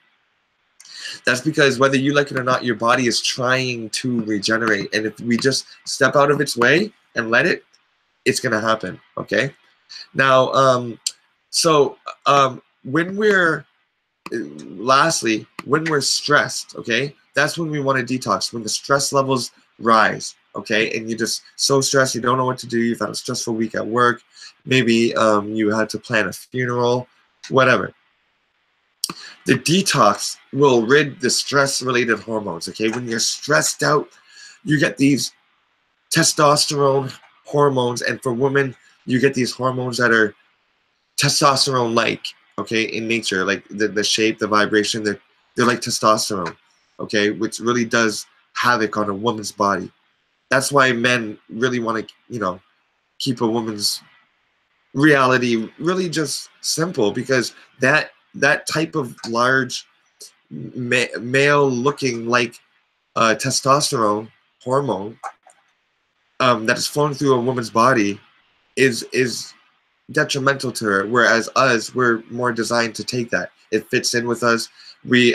That's because, whether you like it or not, your body is trying to regenerate, and if we just step out of its way and let it, it's gonna happen. Okay. Now, when we're lastly, when we're stressed, okay, that's when we want to detox. When the stress levels rise, okay, and you're just so stressed, you don't know what to do. You've had a stressful week at work. Maybe you had to plan a funeral, whatever. The detox will rid the stress-related hormones, okay? When you're stressed out, you get these testosterone hormones, and for women, you get these hormones that are testosterone-like, okay, in nature, like the shape, the vibration, they're like testosterone, okay, which really does havoc on a woman's body. That's why men really want to, you know, keep a woman's reality really just simple, because that type of large male looking like testosterone hormone that is flowing through a woman's body is detrimental to her, whereas us, we're more designed to take that. It fits in with us. We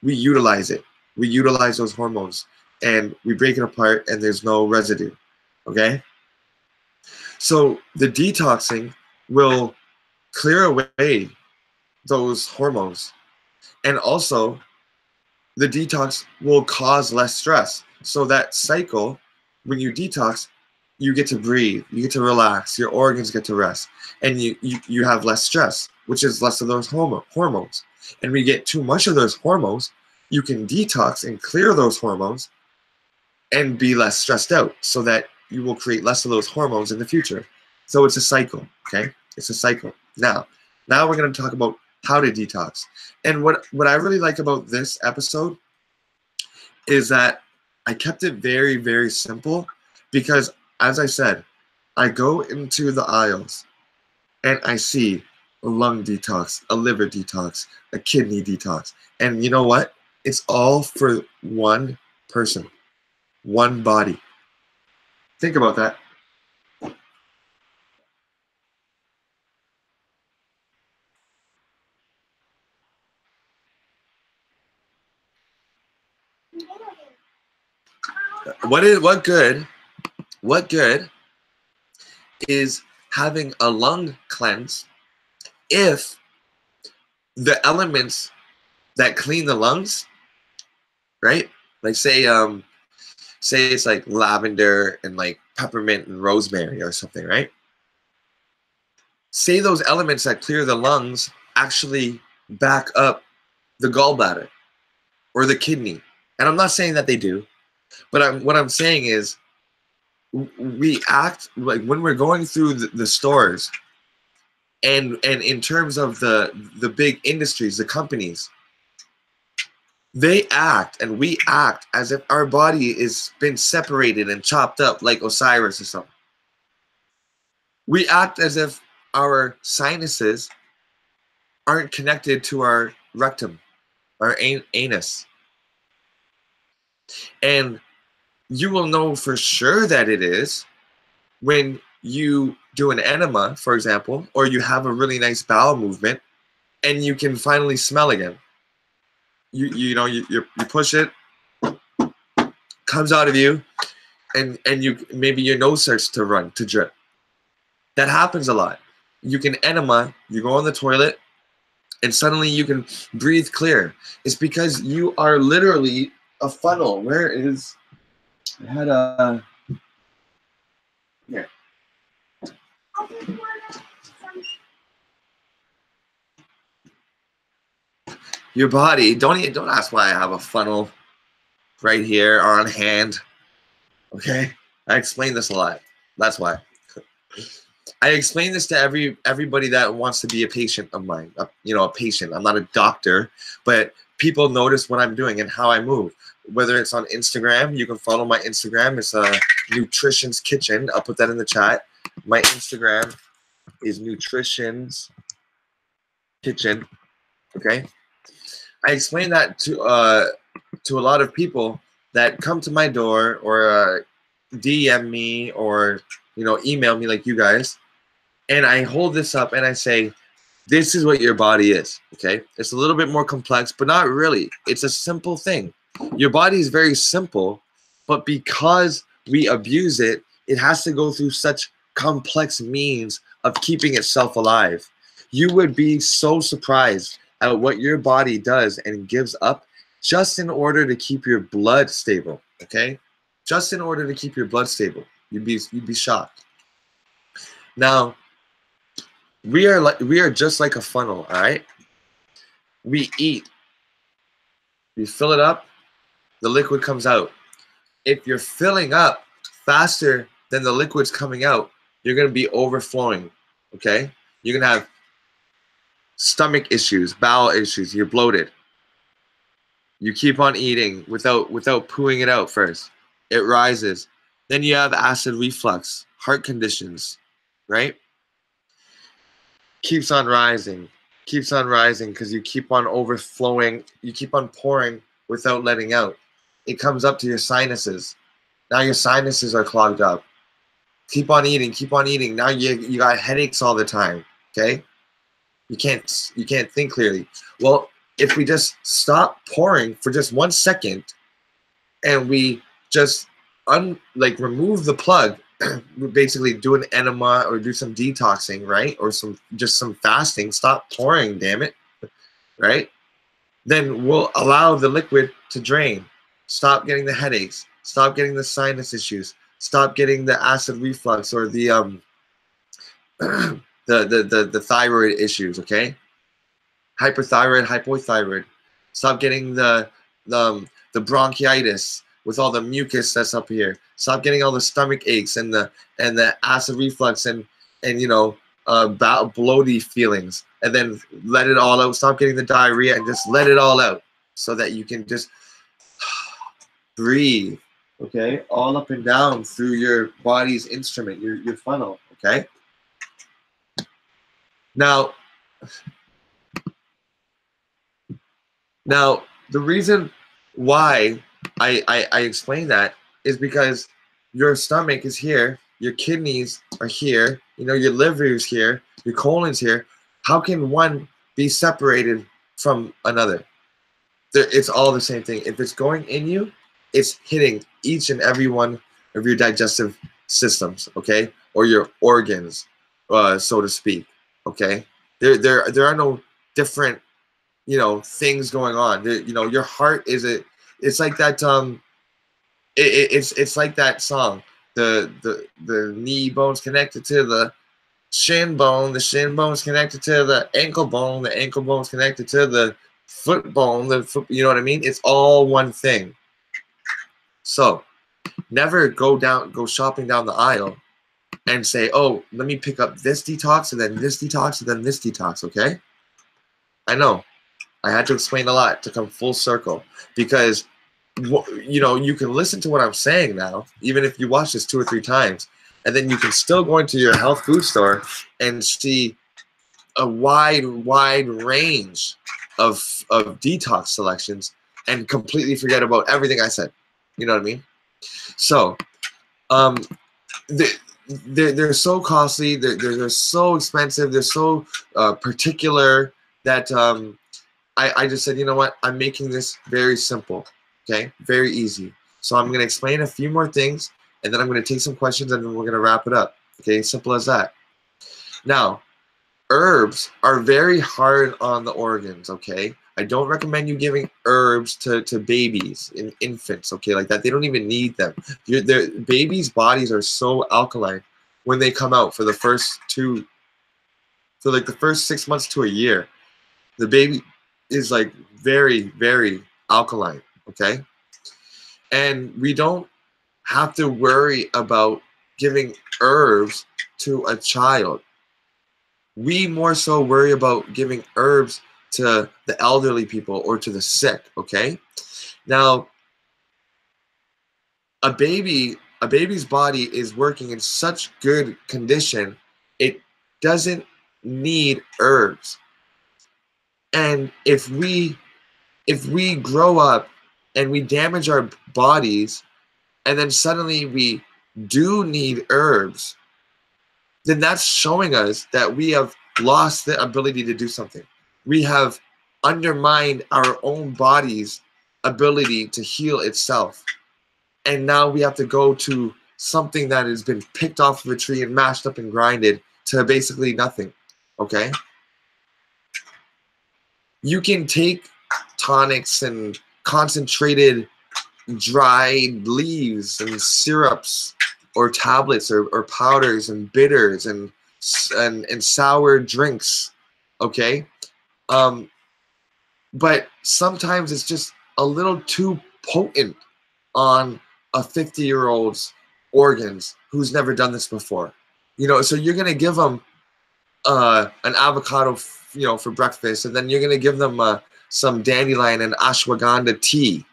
utilize it. We utilize those hormones, and we break it apart, and there's no residue. Okay. So the detoxing will clear away those hormones, and also the detox will cause less stress. So that cycle, when you detox, you get to breathe, you get to relax, your organs get to rest, and you have less stress, which is less of those hormones. And when you get too much of those hormones, you can detox and clear those hormones and be less stressed out, so that you will create less of those hormones in the future. So it's a cycle, okay? It's a cycle. Now we're going to talk about how to detox. And what I really like about this episode is that I kept it very, very simple, because, as I said, I go into the aisles and I see a lung detox, a liver detox, a kidney detox. And you know what? It's all for one person, one body. Think about that. What good is having a lung cleanse if the elements that clean the lungs, right? Like say it's like lavender and like peppermint and rosemary or something, right? Say those elements that clear the lungs actually back up the gallbladder or the kidney. And I'm not saying that they do, but what I'm saying is, we act like, when we're going through the stores, and in terms of the big industries, the companies, they act and we act as if our body is been separated and chopped up like Osiris or something. We act as if our sinuses aren't connected to our rectum, our anus. And you will know for sure that it is when you do an enema, for example, or you have a really nice bowel movement and you can finally smell again. You push it, comes out of you, and you maybe your nose starts to run, to drip. That happens a lot. You can enema, you go on the toilet, and suddenly you can breathe clear. It's because you are literally a funnel. Where is, I had a, here. Your body, don't ask why I have a funnel right here on hand. Okay? I explain this a lot. That's why. I explain this to everybody that wants to be a patient of mine. You know, a patient. I'm not a doctor, but people notice what I'm doing and how I move. Whether it's on Instagram, you can follow my Instagram. It's Nutrition's Kitchen. I'll put that in the chat. My Instagram is Nutrition's Kitchen. Okay. I explain that to a lot of people that come to my door or DM me or email me like you guys, and I hold this up and I say, this is what your body is. Okay, it's a little bit more complex, but not really. It's a simple thing. Your body is very simple, but because we abuse it, it has to go through such complex means of keeping itself alive. You would be so surprised at what your body does and gives up just in order to keep your blood stable. Okay, just in order to keep your blood stable. You'd be shocked. Now, we are just like a funnel, all right? We eat, we fill it up, the liquid comes out. If you're filling up faster than the liquid's coming out, you're gonna be overflowing, okay? You're gonna have stomach issues, bowel issues, you're bloated. You keep on eating without pooing it out first. It rises. Then you have acid reflux, heart conditions, right? Keeps on rising because you keep on overflowing, you keep on pouring without letting out. It comes up to your sinuses. Now your sinuses are clogged up. Keep on eating. Now you got headaches all the time, okay? You can't think clearly. Well, if we just stop pouring for just 1 second and we just remove the plug, basically do an enema or do some detoxing, right? Or some fasting, stop pouring, damn it, right? Then we'll allow the liquid to drain. Stop getting the headaches, stop getting the sinus issues, stop getting the acid reflux or the the thyroid issues, okay? Hyperthyroid, hypothyroid. Stop getting the bronchitis with all the mucus that's up here. Stop getting all the stomach aches and the acid reflux and bloaty feelings, and then let it all out. Stop getting the diarrhea and just let it all out so that you can just breathe, okay? All up and down through your body's instrument, your funnel, okay? Now, the reason why I explain that is because your stomach is here, your kidneys are here, your liver is here, your colon's here. How can one be separated from another? It's all the same thing. If it's going in you, it's hitting each and every one of your digestive systems, okay, or your organs, so to speak, okay. There are no different things going on. Your heart it's like that it's like that song, the knee bone's connected to the shin bone's connected to the ankle bone's connected to the foot bone, you know what I mean? It's all one thing. So never go shopping down the aisle and say, oh, let me pick up this detox and then this detox and then this detox, okay? I know I had to explain a lot to come full circle, because you can listen to what I'm saying now, even if you watch this 2 or 3 times, and then you can still go into your health food store and see a wide range of detox selections and completely forget about everything I said. You know what I mean? So they're so costly, they're so expensive, they're so particular that I just said, you know what, I'm making this very simple, okay, very easy. So I'm going to explain a few more things, and then I'm going to take some questions, and then we're going to wrap it up, okay, simple as that. Now, herbs are very hard on the organs, okay? I don't recommend you giving herbs to babies and infants, okay, like that. They don't even need them. Their babies' bodies are so alkaline when they come out for the first 6 months to a year. The baby is like very, very alkaline, okay? And we don't have to worry about giving herbs to a child. We more so worry about giving herbs to the elderly people or to the sick, okay? Now, a baby's body is working in such good condition, it doesn't need herbs. And if we grow up and we damage our bodies, and then suddenly we do need herbs, then that's showing us that we have lost the ability to do something. We have undermined our own body's ability to heal itself. And now we have to go to something that has been picked off of a tree and mashed up and grinded to basically nothing, okay? You can take tonics and concentrated dried leaves and syrups or tablets or powders and bitters and sour drinks, okay? But sometimes it's just a little too potent on a 50-year-old's organs who's never done this before. You know, so you're gonna give them an avocado, you know, for breakfast, and then you're gonna give them some dandelion and ashwagandha tea,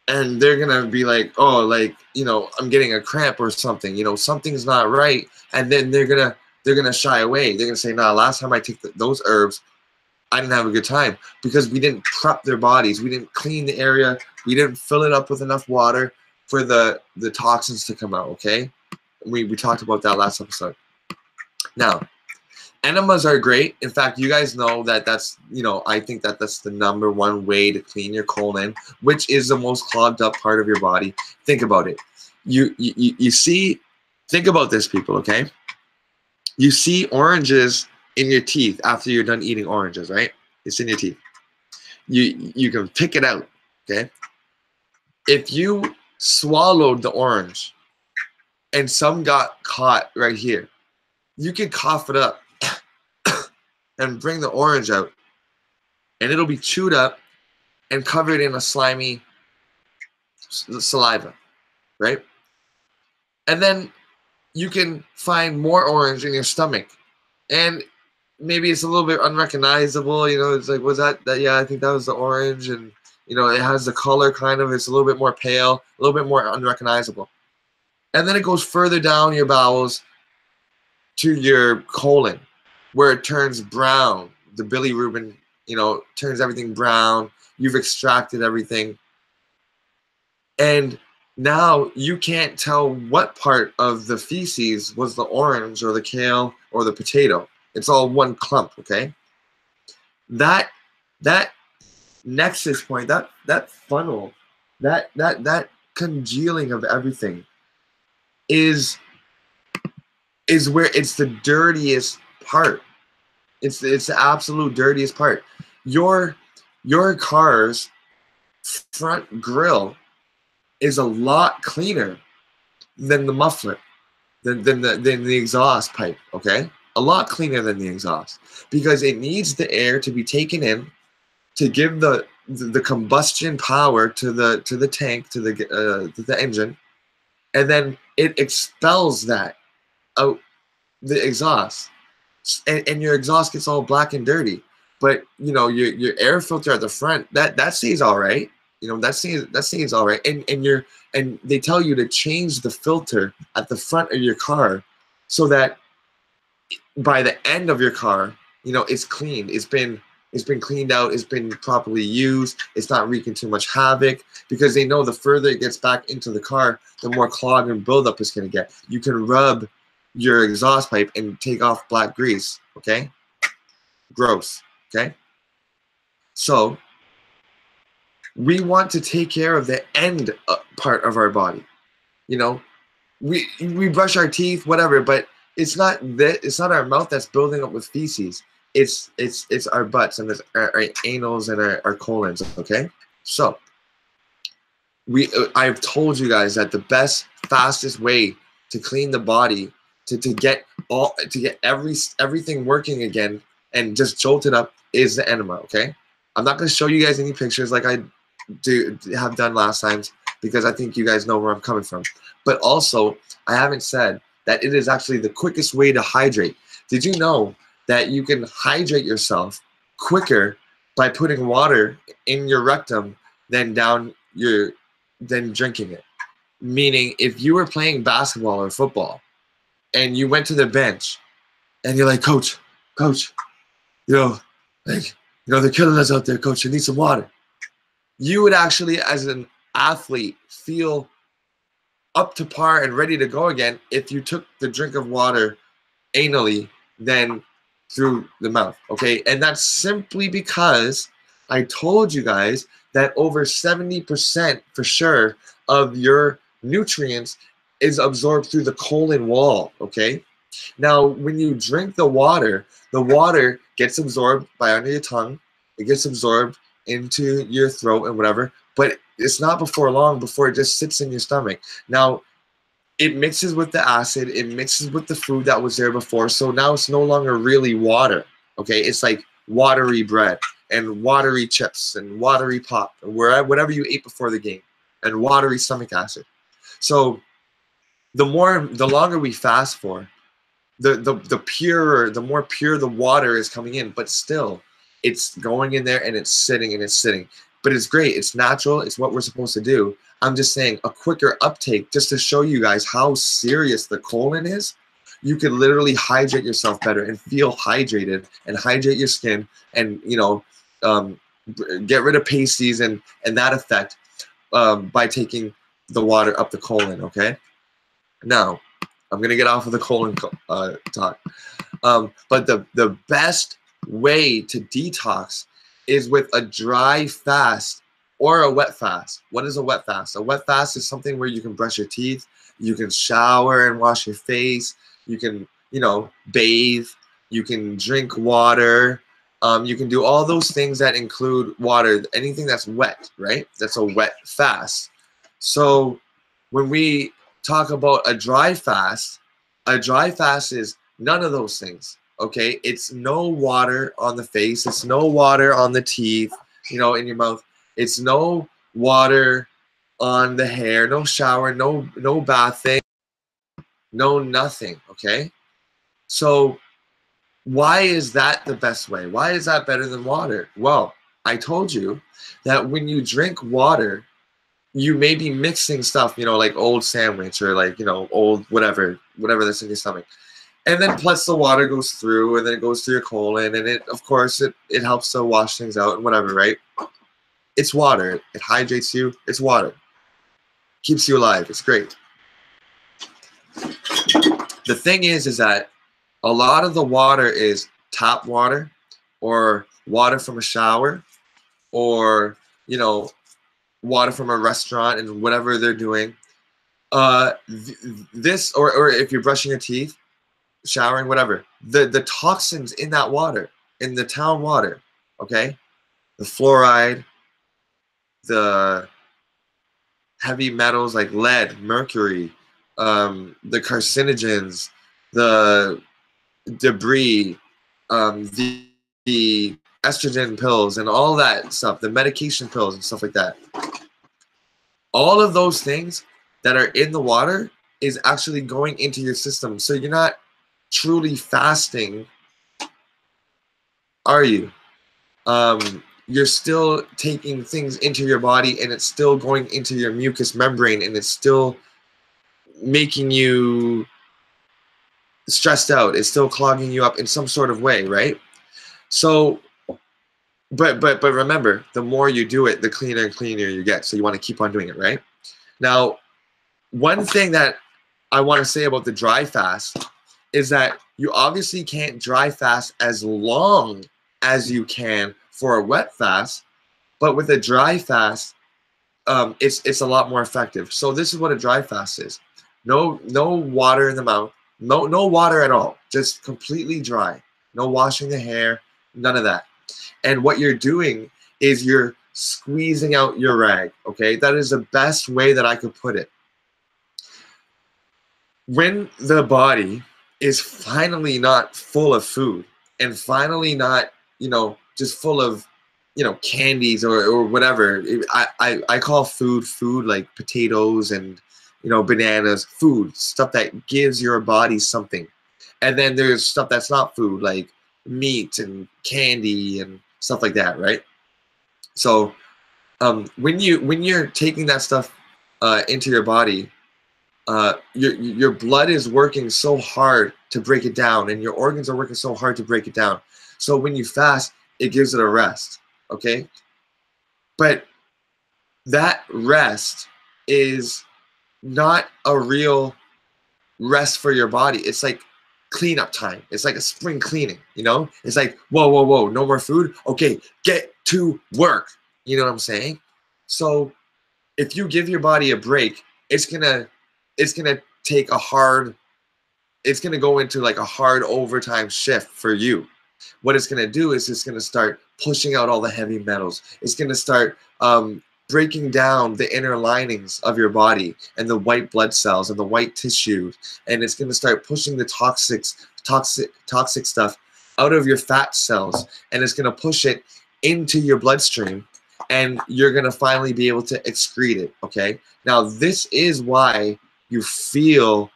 and they're gonna be like, oh, like, you know, I'm getting a cramp or something, you know, something's not right, and then they're gonna shy away. They're gonna say, nah, last time I took those herbs, I didn't have a good time because we didn't prep their bodies, we didn't clean the area, we didn't fill it up with enough water for the toxins to come out, okay? We talked about that last episode. Now, enemas are great. In fact, you guys know that that's, you know, I think that that's the #1 way to clean your colon, which is the most clogged up part of your body. Think about it. You see, think about this, people, okay? You see oranges in your teeth after you're done eating oranges, right? It's in your teeth. You can pick it out, okay? If you swallowed the orange and some got caught right here, you can cough it up and bring the orange out, and it'll be chewed up and covered in a slimy saliva, right? And then you can find more orange in your stomach, and maybe it's a little bit unrecognizable, you know, it's like, was that, yeah, I think that was the orange, and, you know, it has the color kind of, it's a little bit more pale, a little bit more unrecognizable. And then it goes further down your bowels to your colon, where it turns brown. The bilirubin, you know, turns everything brown. You've extracted everything. And now you can't tell what part of the feces was the orange or the kale or the potato. It's all one clump, okay? That nexus point, that funnel, that congealing of everything is where it's the dirtiest part. It's the absolute dirtiest part. Your car's front grille is a lot cleaner than the muffler, than the exhaust pipe, okay? A lot cleaner than the exhaust, because it needs the air to be taken in to give the combustion power to the tank, to the engine, and then it expels that out the exhaust, and your exhaust gets all black and dirty. But you know, your air filter at the front, that stays all right. You know, that stays all right. And they tell you to change the filter at the front of your car so that by the end of your car, you know, it's clean. It's been cleaned out. It's been properly used. It's not wreaking too much havoc, because they know the further it gets back into the car, the more clog and buildup it's going to get. You can rub your exhaust pipe and take off black grease, okay? Gross, okay? So we want to take care of the end part of our body. You know, we brush our teeth, whatever, but it's not our mouth that's building up with feces. It's our butts and our anals and our colons, okay? So I've told you guys that the best, fastest way to clean the body, to get everything working again and just jolt it up, is the enema, okay? I'm not going to show you guys any pictures like I have done last times, because I think you guys know where I'm coming from. But also, I haven't said that it is actually the quickest way to hydrate. Did you know that you can hydrate yourself quicker by putting water in your rectum than drinking it? Meaning, if you were playing basketball or football and you went to the bench and you're like, coach, they're killing us out there, coach. I need some water. You would actually, as an athlete, feel up to par and ready to go again if you took the drink of water anally than through the mouth, okay? And that's simply because I told you guys that over 70% for sure of your nutrients is absorbed through the colon wall, okay? Now, when you drink the water gets absorbed by under your tongue, it gets absorbed into your throat and whatever, but it's not before long before it just sits in your stomach. Now, it mixes with the acid, it mixes with the food that was there before, so now it's no longer really water, okay? It's like watery bread and watery chips and watery pop, and whatever you ate before the game, and watery stomach acid. So the longer we fast for, the purer, the more pure the water is coming in, but still it's going in there and it's sitting. But it's great, it's natural, it's what we're supposed to do. I'm just saying a quicker uptake, just to show you guys how serious the colon is. You could literally hydrate yourself better and feel hydrated and hydrate your skin and, you know, get rid of pasties and that effect by taking the water up the colon, okay? Now, I'm going to get off of the colon talk. But the best way to detox is with a dry fast or a wet fast. What is a wet fast? A wet fast is something where you can brush your teeth, you can shower and wash your face, you can, you know, bathe, you can drink water, you can do all those things that include water, anything that's wet, right? That's a wet fast. So when we talk about a dry fast is none of those things, okay? It's no water on the face, it's no water on the teeth, you know, in your mouth. It's no water on the hair, no shower, no bathing, no nothing, okay? So why is that the best way? Why is that better than water? Well, I told you that when you drink water, you may be mixing stuff, you know, like old sandwich or like, you know, old whatever that's in your stomach. And then plus the water goes through and then it goes through your colon and it, of course, it helps to wash things out and whatever, right? It's water. It hydrates you. It's water. Keeps you alive. It's great. The thing is that a lot of the water is tap water or water from a shower or, you know, water from a restaurant and whatever they're doing. This or if you're brushing your teeth, showering, whatever, the toxins in that water, in the town water, okay, the fluoride, the heavy metals like lead, mercury, the carcinogens, the debris, the estrogen pills and all that stuff, the medication pills and stuff like that. All of those things that are in the water is actually going into your system. So you're not truly fasting, are you? You're still taking things into your body and it's still going into your mucous membrane and it's still making you stressed out. It's still clogging you up in some sort of way, right? So, but remember, the more you do it, the cleaner and cleaner you get. So you want to keep on doing it, right? Now, one thing that I want to say about the dry fast is that you obviously can't dry fast as long as you can for a wet fast, but with a dry fast, it's a lot more effective. So this is what a dry fast is: no water in the mouth, no water at all, just completely dry, no washing the hair, none of that. And what you're doing is you're squeezing out your rag. Okay, that is the best way that I could put it. When the body is finally not full of food and finally not, you know, just full of, you know, candies or whatever. I call food like potatoes and you know, bananas, food, stuff that gives your body something. And then there's stuff that's not food, like meat and candy and stuff like that, right? So when you're taking that stuff into your body, your blood is working so hard to break it down, and your organs are working so hard to break it down. So when you fast, it gives it a rest, okay? But that rest is not a real rest for your body. It's like cleanup time. It's like a spring cleaning, you know? It's like, whoa, whoa, whoa, no more food? Okay, get to work. You know what I'm saying? So if you give your body a break, it's gonna take a hard, it's gonna go into like a hard overtime shift for you. What it's gonna do is it's gonna start pushing out all the heavy metals. It's gonna start breaking down the inner linings of your body and the white blood cells and the white tissue, and it's gonna start pushing the toxic stuff out of your fat cells, and it's gonna push it into your bloodstream, and you're gonna finally be able to excrete it. Okay, now this is why you feel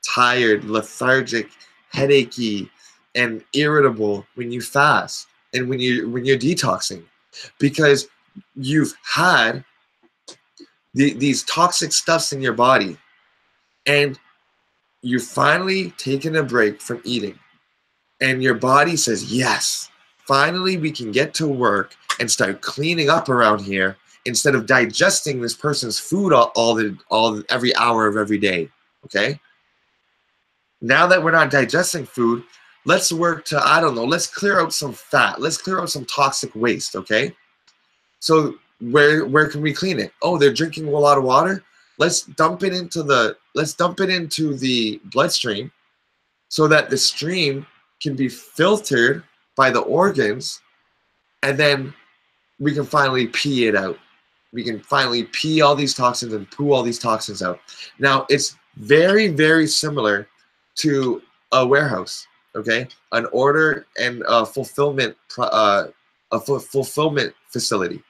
tired, lethargic, headachy, and irritable when you fast and when you're detoxing, because you've had these toxic stuffs in your body, and you've finally taken a break from eating, and your body says, yes, finally we can get to work and start cleaning up around here instead of digesting this person's food every hour of every day. Okay, now that we're not digesting food, let's work to, I don't know, let's clear out some fat, let's clear out some toxic waste. Okay, so where can we clean it? Oh, they're drinking a lot of water. Let's dump it into the bloodstream so that the stream can be filtered by the organs, and then we can finally pee it out. We can finally pee all these toxins and poo all these toxins out. Now, it's very, very similar to a warehouse, okay? An order and a fulfillment facility.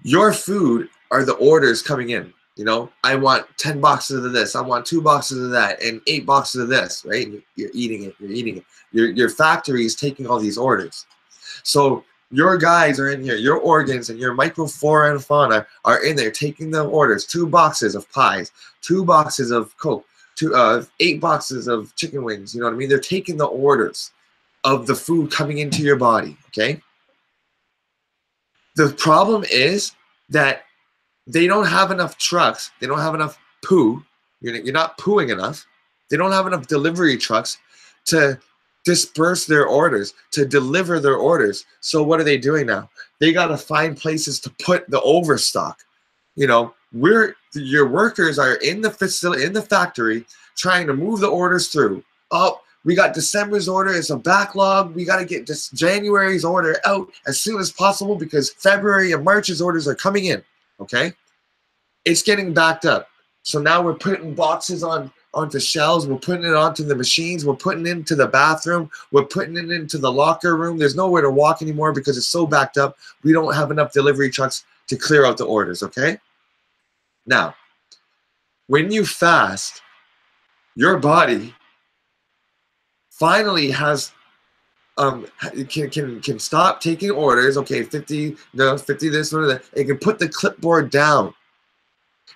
Your food are the orders coming in. You know, I want 10 boxes of this, I want 2 boxes of that, and 8 boxes of this, right? And you're eating it, you're eating it. Your factory is taking all these orders. So your guys are in here, your organs and your microflora and fauna are in there taking the orders. 2 boxes of pies, 2 boxes of Coke, 8 boxes of chicken wings, you know what I mean? They're taking the orders of the food coming into your body, okay? The problem is that they don't have enough trucks, they don't have enough poo, you're not pooing enough, they don't have enough delivery trucks to disperse their orders, to deliver their orders. So what are they doing now? They got to find places to put the overstock. You know, your workers are in the facility, in the factory, trying to move the orders through. Oh, we got December's order, it's a backlog. We got to get this January's order out as soon as possible because February and March's orders are coming in. Okay, it's getting backed up. So now we're putting boxes onto shelves, we're putting it onto the machines, we're putting it into the bathroom, we're putting it into the locker room. There's nowhere to walk anymore because it's so backed up. We don't have enough delivery trucks to clear out the orders, okay? Now, when you fast, your body finally has can stop taking orders. Okay, 50, no, 50 this or that. It can put the clipboard down,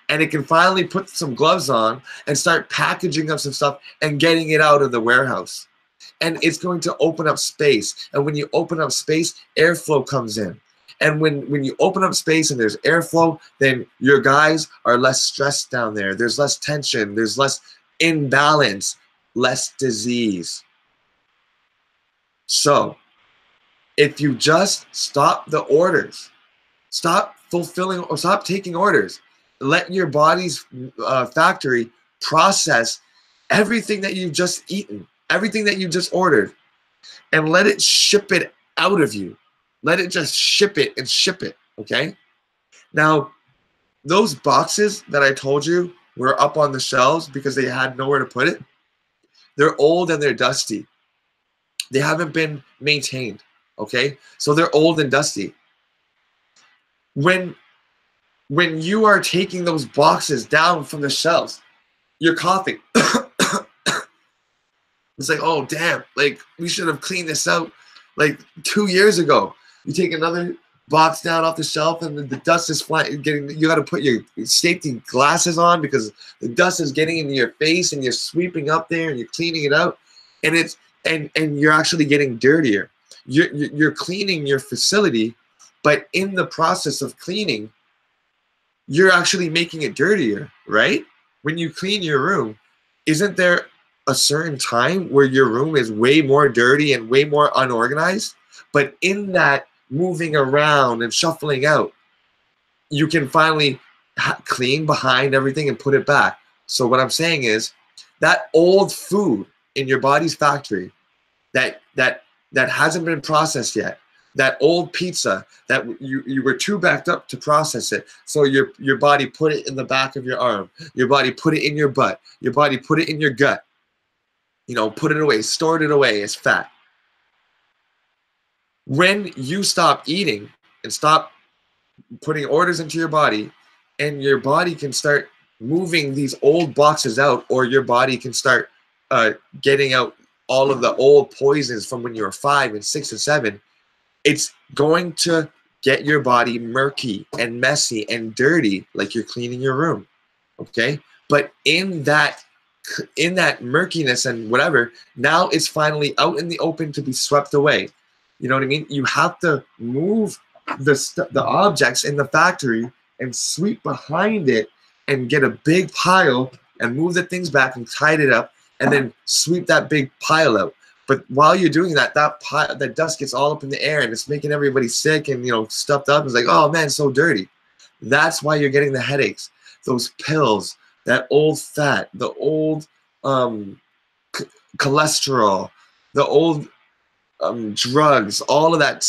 and it can finally put some gloves on and start packaging up some stuff and getting it out of the warehouse. And it's going to open up space. And when you open up space, airflow comes in. And when you open up space and there's airflow, then your guys are less stressed down there. There's less tension. There's less imbalance, less disease. So if you just stop the orders, stop fulfilling or stop taking orders, let your body's factory process everything that you've just eaten, everything that you just ordered, and let it ship it out of you. Let it just ship it and ship it, okay? Now, those boxes that I told you were up on the shelves because they had nowhere to put it. They're old and they're dusty. They haven't been maintained, okay? So they're old and dusty. When when you are taking those boxes down from the shelves, you're coughing. It's like, oh damn, like we should have cleaned this out like 2 years ago. You take another box down off the shelf and the dust is flying. You got to put your safety glasses on because the dust is getting into your face and you're sweeping up there and you're cleaning it out, and it's and you're actually getting dirtier. You're cleaning your facility, but in the process of cleaning, you're actually making it dirtier, right? When you clean your room, isn't there a certain time where your room is way more dirty and way more unorganized? But in that moving around and shuffling out, you can finally clean behind everything and put it back. So what I'm saying is that old food in your body's factory that hasn't been processed yet, that old pizza that you were too backed up to process it, so your body put it in the back of your arm, your body put it in your butt, your body put it in your gut, put it away, stored it away as fat. When you stop eating and stop putting orders into your body, and your body can start moving these old boxes out, or your body can start getting out all of the old poisons from when you were 5 and 6 and 7, it's going to get your body murky and messy and dirty, like you're cleaning your room, okay? But in that murkiness and whatever, now it's finally out in the open to be swept away. You know what I mean? You have to move the objects in the factory and sweep behind it and get a big pile and move the things back and tidy it up and then sweep that big pile out. But while you're doing that, that dust gets all up in the air and it's making everybody sick and stuffed up. It's like, oh man, so dirty. That's why you're getting the headaches, those pills, that old fat, the old cholesterol, the old drugs, all of that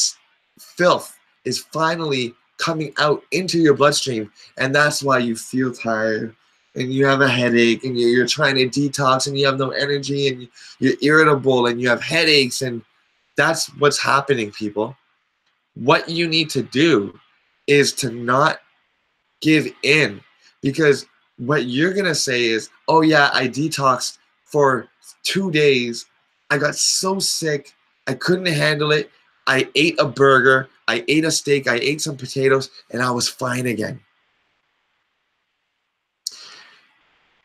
filth is finally coming out into your bloodstream, and that's why you feel tired and you have a headache and you're trying to detox and you have no energy and you're irritable and you have headaches, and that's what's happening, people. What you need to do is to not give in, because what you're gonna say is, oh yeah, I detoxed for 2 days, I got so sick, I couldn't handle it, I ate a burger, I ate a steak, I ate some potatoes, and I was fine again.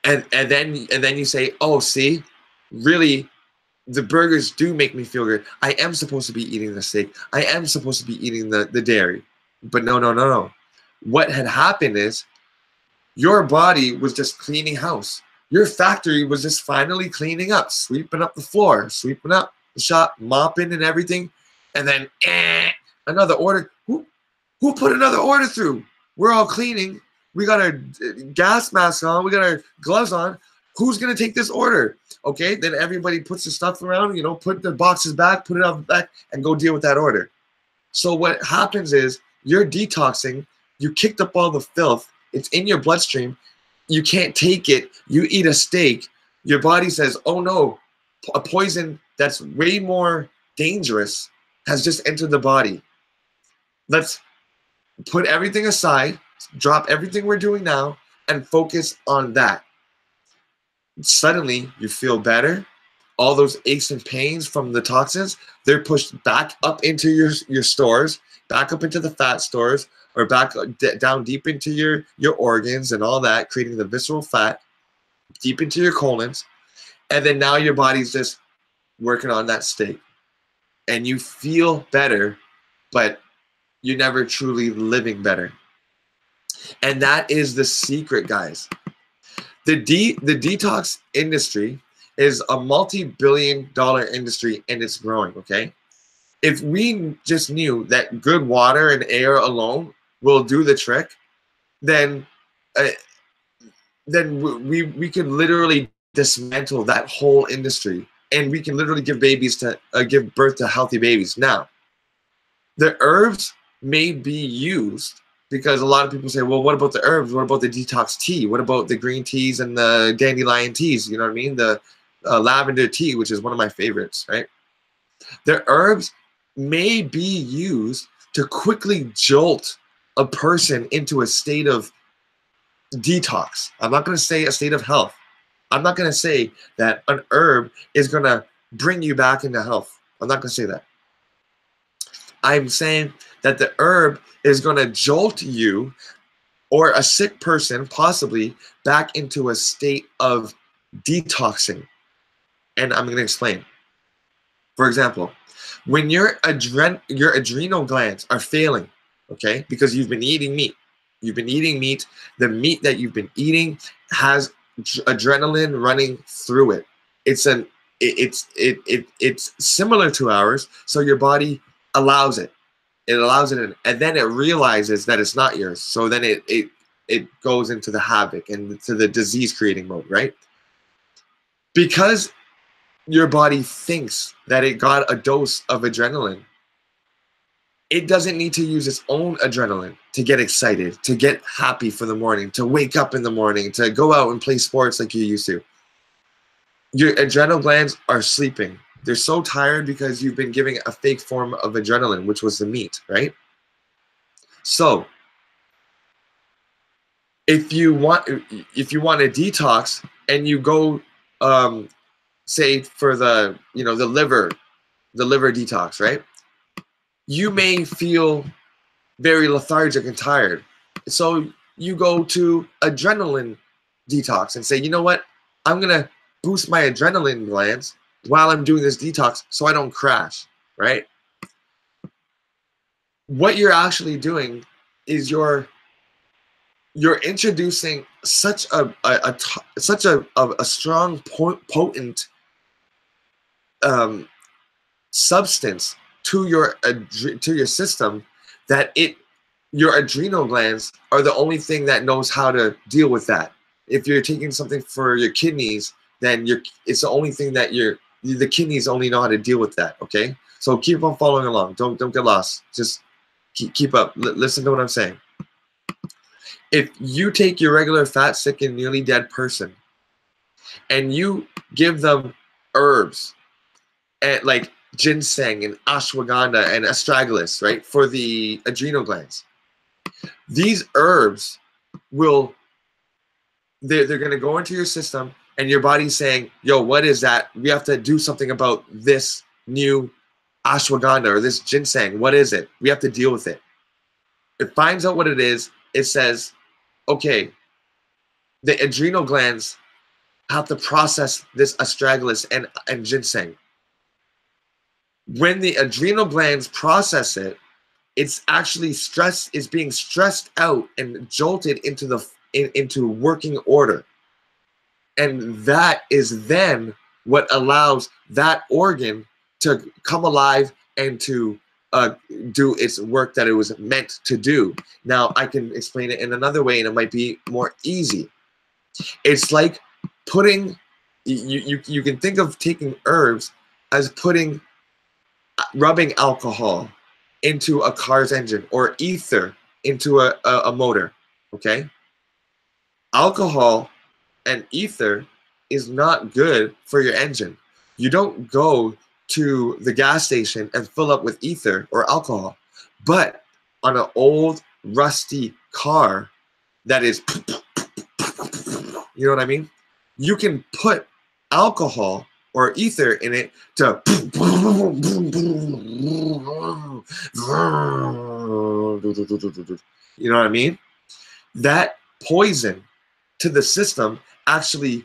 And then you say, oh, see, really, the burgers do make me feel good. I am supposed to be eating the steak. I am supposed to be eating the dairy. But no. What had happened is your body was just cleaning house. Your factory was just finally cleaning up, sweeping up the floor, sweeping up the shop, mopping and everything. And then another order. Who put another order through? We're all cleaning. We got our gas masks on. We got our gloves on. Who's going to take this order? Okay, then everybody puts the stuff around, put the boxes back, put it on the back, and go deal with that order. So what happens is you're detoxing. You kicked up all the filth. It's in your bloodstream. You can't take it. You eat a steak. Your body says, oh no, a poison that's way more dangerous has just entered the body. Let's put everything aside, drop everything we're doing now, and focus on that. Suddenly, you feel better. All those aches and pains from the toxins, they're pushed back up into your stores, back up into the fat stores, or back down deep into your organs and all that, creating the visceral fat deep into your colons. And then now your body's just working on that steak. And you feel better, but you're never truly living better. And that is the secret, guys. The detox industry is a multi-billion-dollar industry, and it's growing, okay? If we just knew that good water and air alone will do the trick, then we could literally dismantle that whole industry, and we can literally give birth to healthy babies. Now, the herbs may be used, because a lot of people say, well, what about the herbs? What about the detox tea? What about the green teas and the dandelion teas? You know what I mean? The lavender tea, which is one of my favorites, right? The herbs may be used to quickly jolt a person into a state of detox. I'm not going to say a state of health. I'm not going to say that an herb is going to bring you back into health. I'm not going to say that. I'm saying that the herb is going to jolt you or a sick person possibly back into a state of detoxing. And I'm going to explain. For example, when your adrenal glands are failing, okay, because you've been eating meat. You've been eating meat. The meat that you've been eating has adrenaline running through it. It's similar to ours, so your body allows it. It allows it in, and then it realizes that it's not yours. So then it goes into the havoc and to the disease creating mode, right? Because your body thinks that it got a dose of adrenaline, it doesn't need to use its own adrenaline to get excited, to get happy for the morning, to wake up in the morning, to go out and play sports like you used to. Your adrenal glands are sleeping. They're so tired because you've been giving a fake form of adrenaline, which was the meat, right? So if you want to detox and you go, say for the liver detox, right? You may feel very lethargic and tired. So you go to adrenaline detox and say, you know what? I'm going to boost my adrenaline glands while I'm doing this detox so I don't crash, right? What you're actually doing is you're introducing such a strong, potent substance to your system that your adrenal glands are the only thing that knows how to deal with that. If you're taking something for your kidneys, then it's the only thing that the kidneys only know how to deal with that. Okay, so keep on following along. Don't get lost. Just keep up. Listen to what I'm saying. If you take your regular fat, sick, and nearly dead person and you give them herbs and like ginseng and ashwagandha and astragalus, right, for the adrenal glands, these herbs they're going to go into your system and your body's saying, yo, what is that? We have to do something about this new ashwagandha or this ginseng. What is it? We have to deal with it. It finds out what it is. It says, okay, the adrenal glands have to process this astragalus and ginseng. When the adrenal glands process it, it's actually being stressed out and jolted into working order. And that is then what allows that organ to come alive and to do its work that it was meant to do. Now, I can explain it in another way, and it might be more easy. It's like putting, you can think of taking herbs as rubbing alcohol into a car's engine or ether into a motor, okay? Alcohol and ether is not good for your engine. You don't go to the gas station and fill up with ether or alcohol. But on an old, rusty car that is, you know what I mean? You can put alcohol or ether in it to, you know what I mean? That poison to the system actually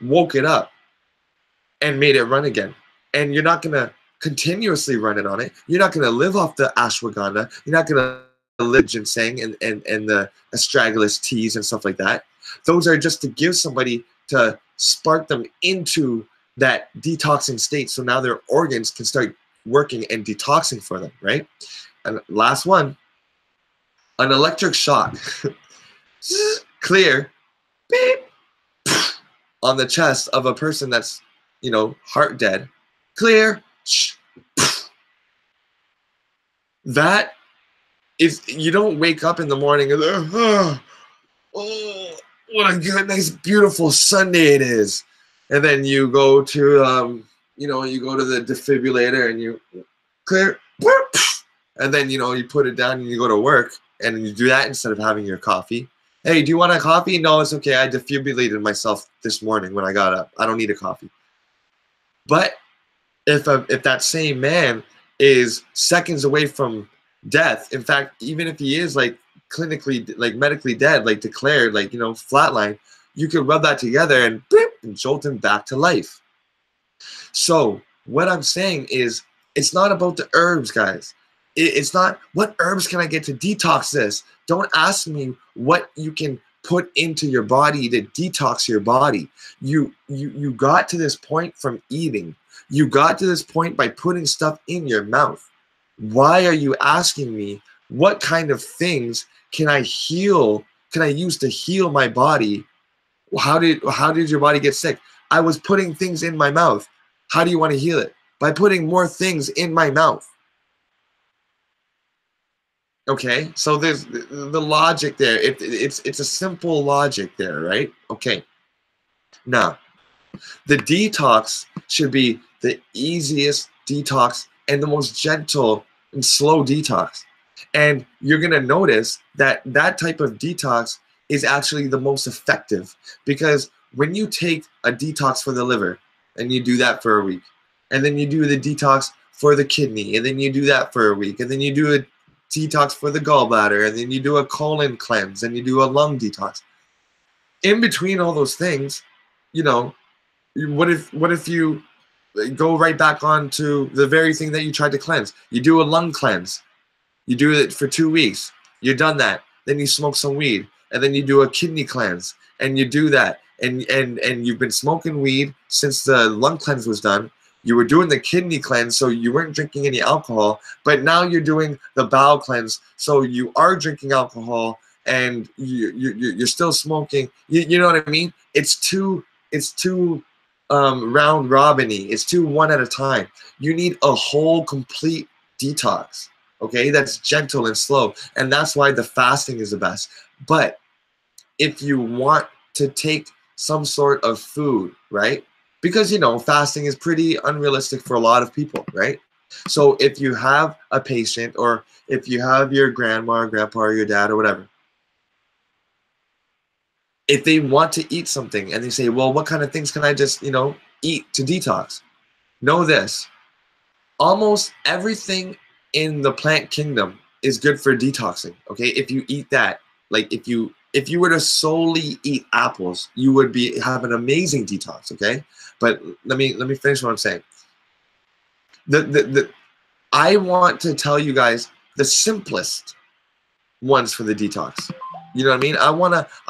woke it up and made it run again. And you're not going to continuously run it on it. You're not going to live off the ashwagandha. You're not going to live ginseng and the astragalus teas and stuff like that. Those are just to give somebody, to spark them into that detoxing state, so now their organs can start working and detoxing for them, right? And last one, an electric shock. Clear, beep, on the chest of a person that's, heart dead. Clear. That is, you don't wake up in the morning and oh, what a good, nice, beautiful Sunday it is. And then you go to, you go to the defibrillator and you clear, and then, you put it down and you go to work. And you do that instead of having your coffee. Hey, do you want a coffee? No, it's okay. I defibrillated myself this morning when I got up. I don't need a coffee. But if that same man is seconds away from death, in fact, even if he is like clinically, like medically dead, like declared, like, you know, flatline, you could rub that together and boop, and jolt him back to life. So what I'm saying is, it's not about the herbs, guys. It's not what herbs can I get to detox this. Don't ask me what you can put into your body to detox your body. You got to this point from eating. You got to this point by putting stuff in your mouth. Why are you asking me what kind of things can I heal? Can I use to heal my body? How did your body get sick? I was putting things in my mouth. How do you want to heal it? By putting more things in my mouth. Okay, so there's the logic there. It's a simple logic there, right? Okay. Now, the detox should be the easiest detox and the most gentle and slow detox. And you're going to notice that that type of detox is actually the most effective, because when you take a detox for the liver and you do that for a week, and then you do the detox for the kidney, and then you do that for a week, and then you do a detox for the gallbladder, and then you do a colon cleanse, and you do a lung detox. In between all those things, you know, what if you go right back on to the very thing that you tried to cleanse? You do a lung cleanse. You do it for 2 weeks. You're done that. Then you smoke some weed, and then you do a kidney cleanse, and you do that. And you've been smoking weed since the lung cleanse was done. You were doing the kidney cleanse, so you weren't drinking any alcohol, but now you're doing the bowel cleanse, so you are drinking alcohol, and you're still smoking. You know what I mean? It's too round robin-y. It's too one at a time. You need a whole complete detox, okay? That's gentle and slow, and that's why the fasting is the best. But if you want to take some sort of food, right? Because, you know, fasting is pretty unrealistic for a lot of people, right? So if you have a patient, or if you have your grandma or grandpa or your dad or whatever, if they want to eat something and they say, well, what kind of things can I just, you know, eat to detox? Know this: almost everything in the plant kingdom is good for detoxing, okay? If you eat that, like if you were to solely eat apples, you would have an amazing detox, okay? But let me finish what I'm saying. I want to tell you guys the simplest ones for the detox. You know what I mean? I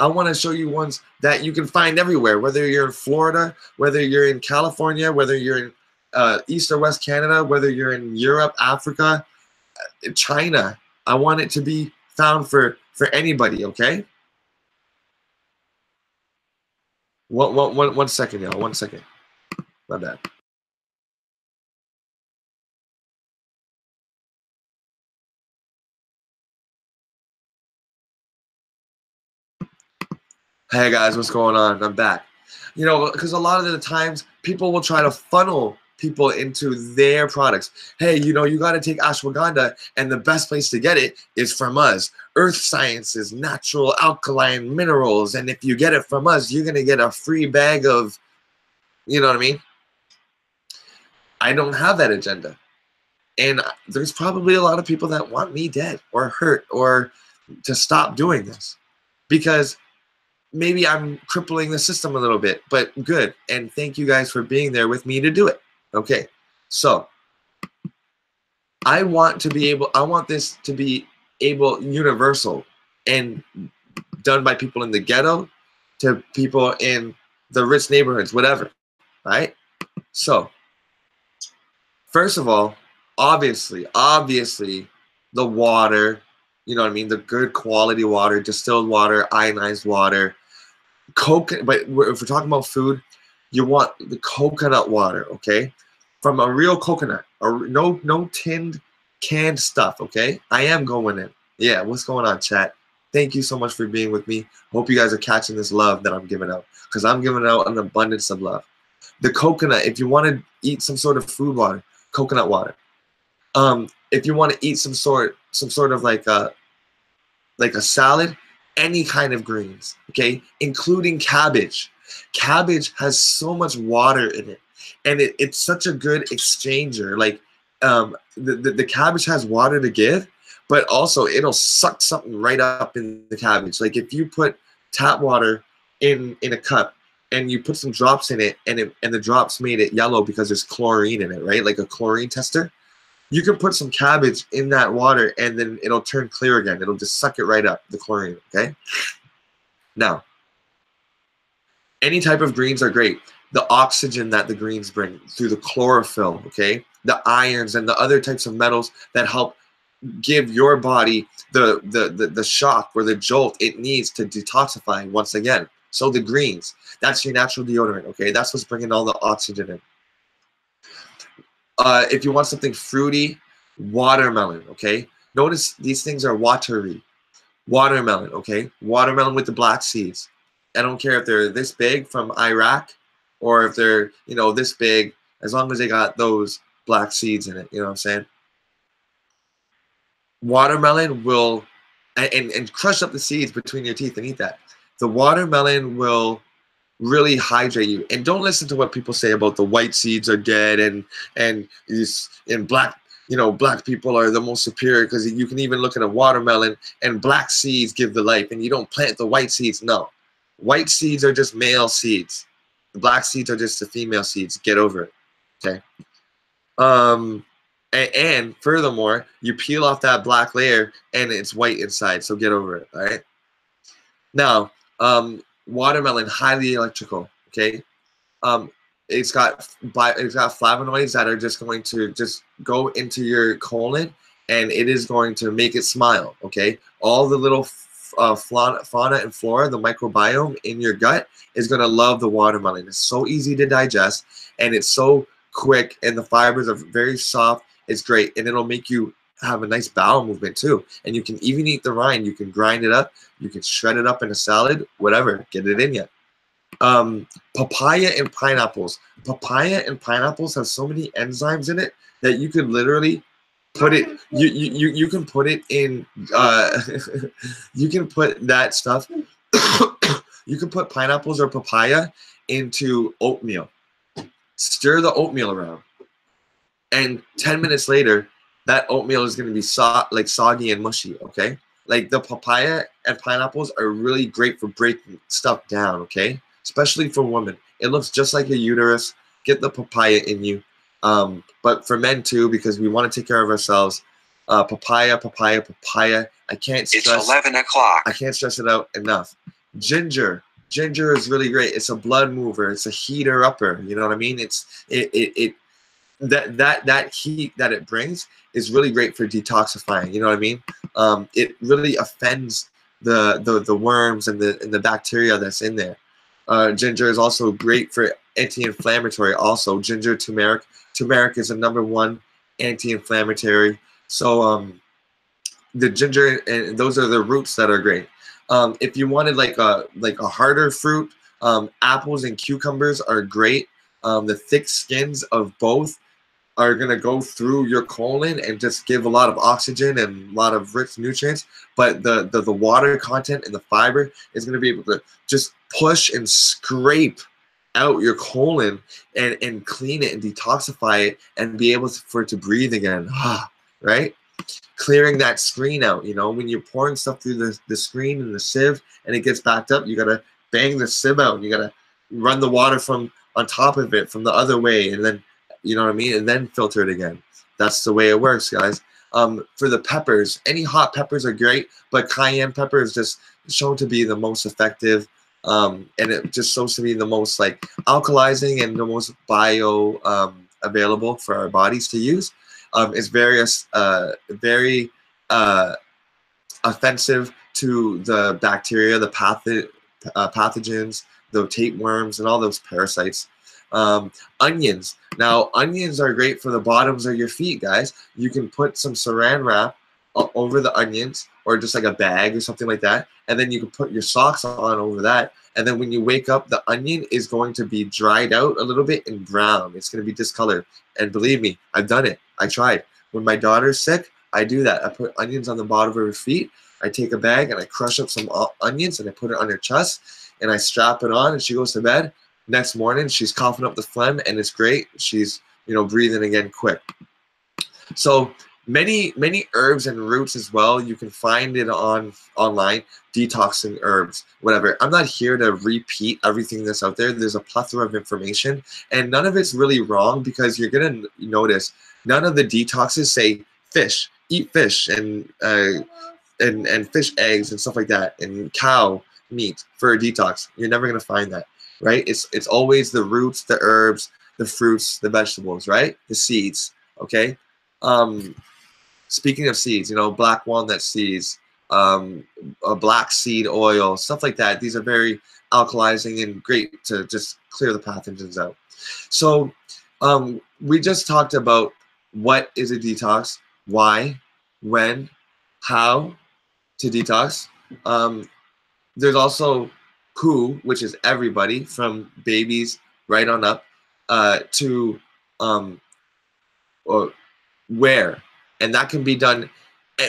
wanna show you ones that you can find everywhere, whether you're in Florida, whether you're in California, whether you're in East or West Canada, whether you're in Europe, Africa, China. I want it to be found for anybody, okay? One second, y'all. 1 second. My bad. Hey guys, what's going on? I'm back. You know, because a lot of the times people will try to funnel people into their products. Hey, you know, you got to take ashwagandha, and the best place to get it is from us. Earth Sciences, natural alkaline minerals, and if you get it from us, you're gonna get a free bag of, you know what I mean? I don't have that agenda. And there's probably a lot of people that want me dead or hurt or to stop doing this, because maybe I'm crippling the system a little bit, but good. And thank you guys for being there with me to do it. Okay, so I want this to be universal and done by people in the ghetto to people in the rich neighborhoods, whatever, right? So first of all, obviously, the water, you know what I mean? The good quality water, distilled water, ionized water, coconut. But if we're talking about food, you want the coconut water, okay? From a real coconut, or no tinned, canned stuff, okay? I am going in. Yeah, what's going on, chat? Thank you so much for being with me. Hope you guys are catching this love that I'm giving out, because I'm giving out an abundance of love. The coconut, if you want to eat some sort of food water, coconut water. If you want to eat some sort of like like a salad, any kind of greens, okay, including cabbage. Cabbage has so much water in it, and it's such a good exchanger. Like the cabbage has water to give, but also it'll suck something right up in the cabbage. Like if you put tap water in a cup and you put some drops in it, and the drops made it yellow because there's chlorine in it, right? Like a chlorine tester. You can put some cabbage in that water and then it'll turn clear again. It'll just suck it right up, the chlorine, okay? Now, any type of greens are great. The oxygen that the greens bring through the chlorophyll, okay? The irons and the other types of metals that help give your body the shock or the jolt it needs to detoxify once again. So the greens, that's your natural deodorant, okay? That's what's bringing all the oxygen in. If you want something fruity, watermelon, okay? Notice these things are watery. Watermelon, okay? Watermelon with the black seeds. I don't care if they're this big from Iraq or if they're, you know, this big, as long as they got those black seeds in it, you know what I'm saying? Watermelon will, and crush up the seeds between your teeth and eat that. The watermelon will really hydrate you. And don't listen to what people say about the white seeds are dead and black, you know, black people are the most superior, because you can even look at a watermelon and black seeds give the life, and you don't plant the white seeds. No, white seeds are just male seeds. The black seeds are just the female seeds. Get over it, okay? And furthermore, you peel off that black layer and it's white inside, so get over it, all right? Now, watermelon, highly electrical, okay? It's got flavonoids that are just going to just go into your colon, and it is going to make it smile, okay? All the little fauna and flora, the microbiome in your gut is going to love the watermelon. It's so easy to digest, and it's so quick, and the fibers are very soft. It's great, and it'll make you have a nice bowel movement too. And you can even eat the rind. You can grind it up. You can shred it up in a salad, whatever. Get it in you. Papaya and pineapples. Papaya and pineapples have so many enzymes in it that you could literally put it. You can put it in. You can put that stuff. You can put pineapples or papaya into oatmeal. Stir the oatmeal around, and 10 minutes later, that oatmeal is going to be soggy and mushy, okay? Like the papaya and pineapples are really great for breaking stuff down, okay? Especially for women. It looks just like a uterus. Get the papaya in you. But for men too, because we want to take care of ourselves. Papaya. I can't stress. It's 11 o'clock. I can't stress it out enough. Ginger. Ginger is really great. It's a blood mover. It's a heater upper. You know what I mean? That heat that it brings is really great for detoxifying. You know what I mean? It really offends the worms and the bacteria that's in there. Ginger is also great for anti-inflammatory. Also, ginger, turmeric. Turmeric is a #1 anti-inflammatory. So the ginger, and those are the roots that are great. If you wanted like a harder fruit, apples and cucumbers are great. The thick skins of both are going to go through your colon and just give a lot of oxygen and a lot of rich nutrients. But the water content and the fiber is going to be able to just push and scrape out your colon and clean it and detoxify it and be able for it to breathe again, right? Clearing that screen out, you know, when you're pouring stuff through the screen and the sieve and it gets backed up, you got to bang the sieve out. You got to run the water from on top of it from the other way, and then, you know what I mean, and then filter it again. That's the way it works, guys. For the peppers, any hot peppers are great, but cayenne pepper is just shown to be the most effective, and it just shows to be the most like alkalizing and the most bio available for our bodies to use. It's very offensive to the bacteria, the pathogens, the tapeworms, and all those parasites. Onions. Now, onions are great for the bottoms of your feet, guys. You can put some saran wrap over the onions, or just like a bag or something like that, and then you can put your socks on over that. And then when you wake up, the onion is going to be dried out a little bit and brown. It's going to be discolored. And believe me, I've done it. I tried. When my daughter's sick, I do that. I put onions on the bottom of her feet. I take a bag and I crush up some onions and I put it on her chest and I strap it on and she goes to bed. Next morning, she's coughing up the phlegm and it's great. She's, breathing again quick. So many herbs and roots as well. You can find it online, detoxing herbs, whatever. I'm not here to repeat everything that's out there. There's a plethora of information, and none of it's really wrong because you're gonna notice none of the detoxes say fish, eat fish, and fish eggs and stuff like that, and cow meat for a detox. You're never gonna find that, right? It's always the roots, the herbs, the fruits, the vegetables, right? The seeds. Okay. Speaking of seeds, black walnut seeds, a black seed oil, stuff like that. These are very alkalizing and great to just clear the pathogens out. So we just talked about what is a detox, why, when, how to detox. There's also who, which is everybody from babies right on up to where, and that can be done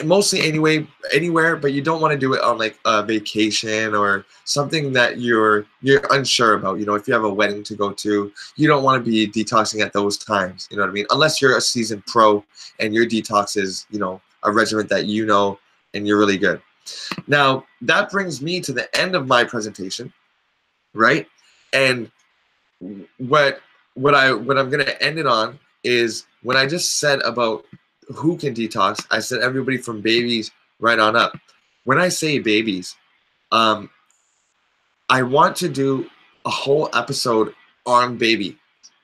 mostly anywhere, but you don't want to do it on like a vacation or something that you're unsure about. If you have a wedding to go to, you don't want to be detoxing at those times. You know what I mean? Unless you're a seasoned pro and your detox is a regimen that and you're really good. Now that brings me to the end of my presentation, right? And what I'm going to end it on is when I just said about who can detox, I said everybody from babies right on up. When I say babies, I want to do a whole episode on babies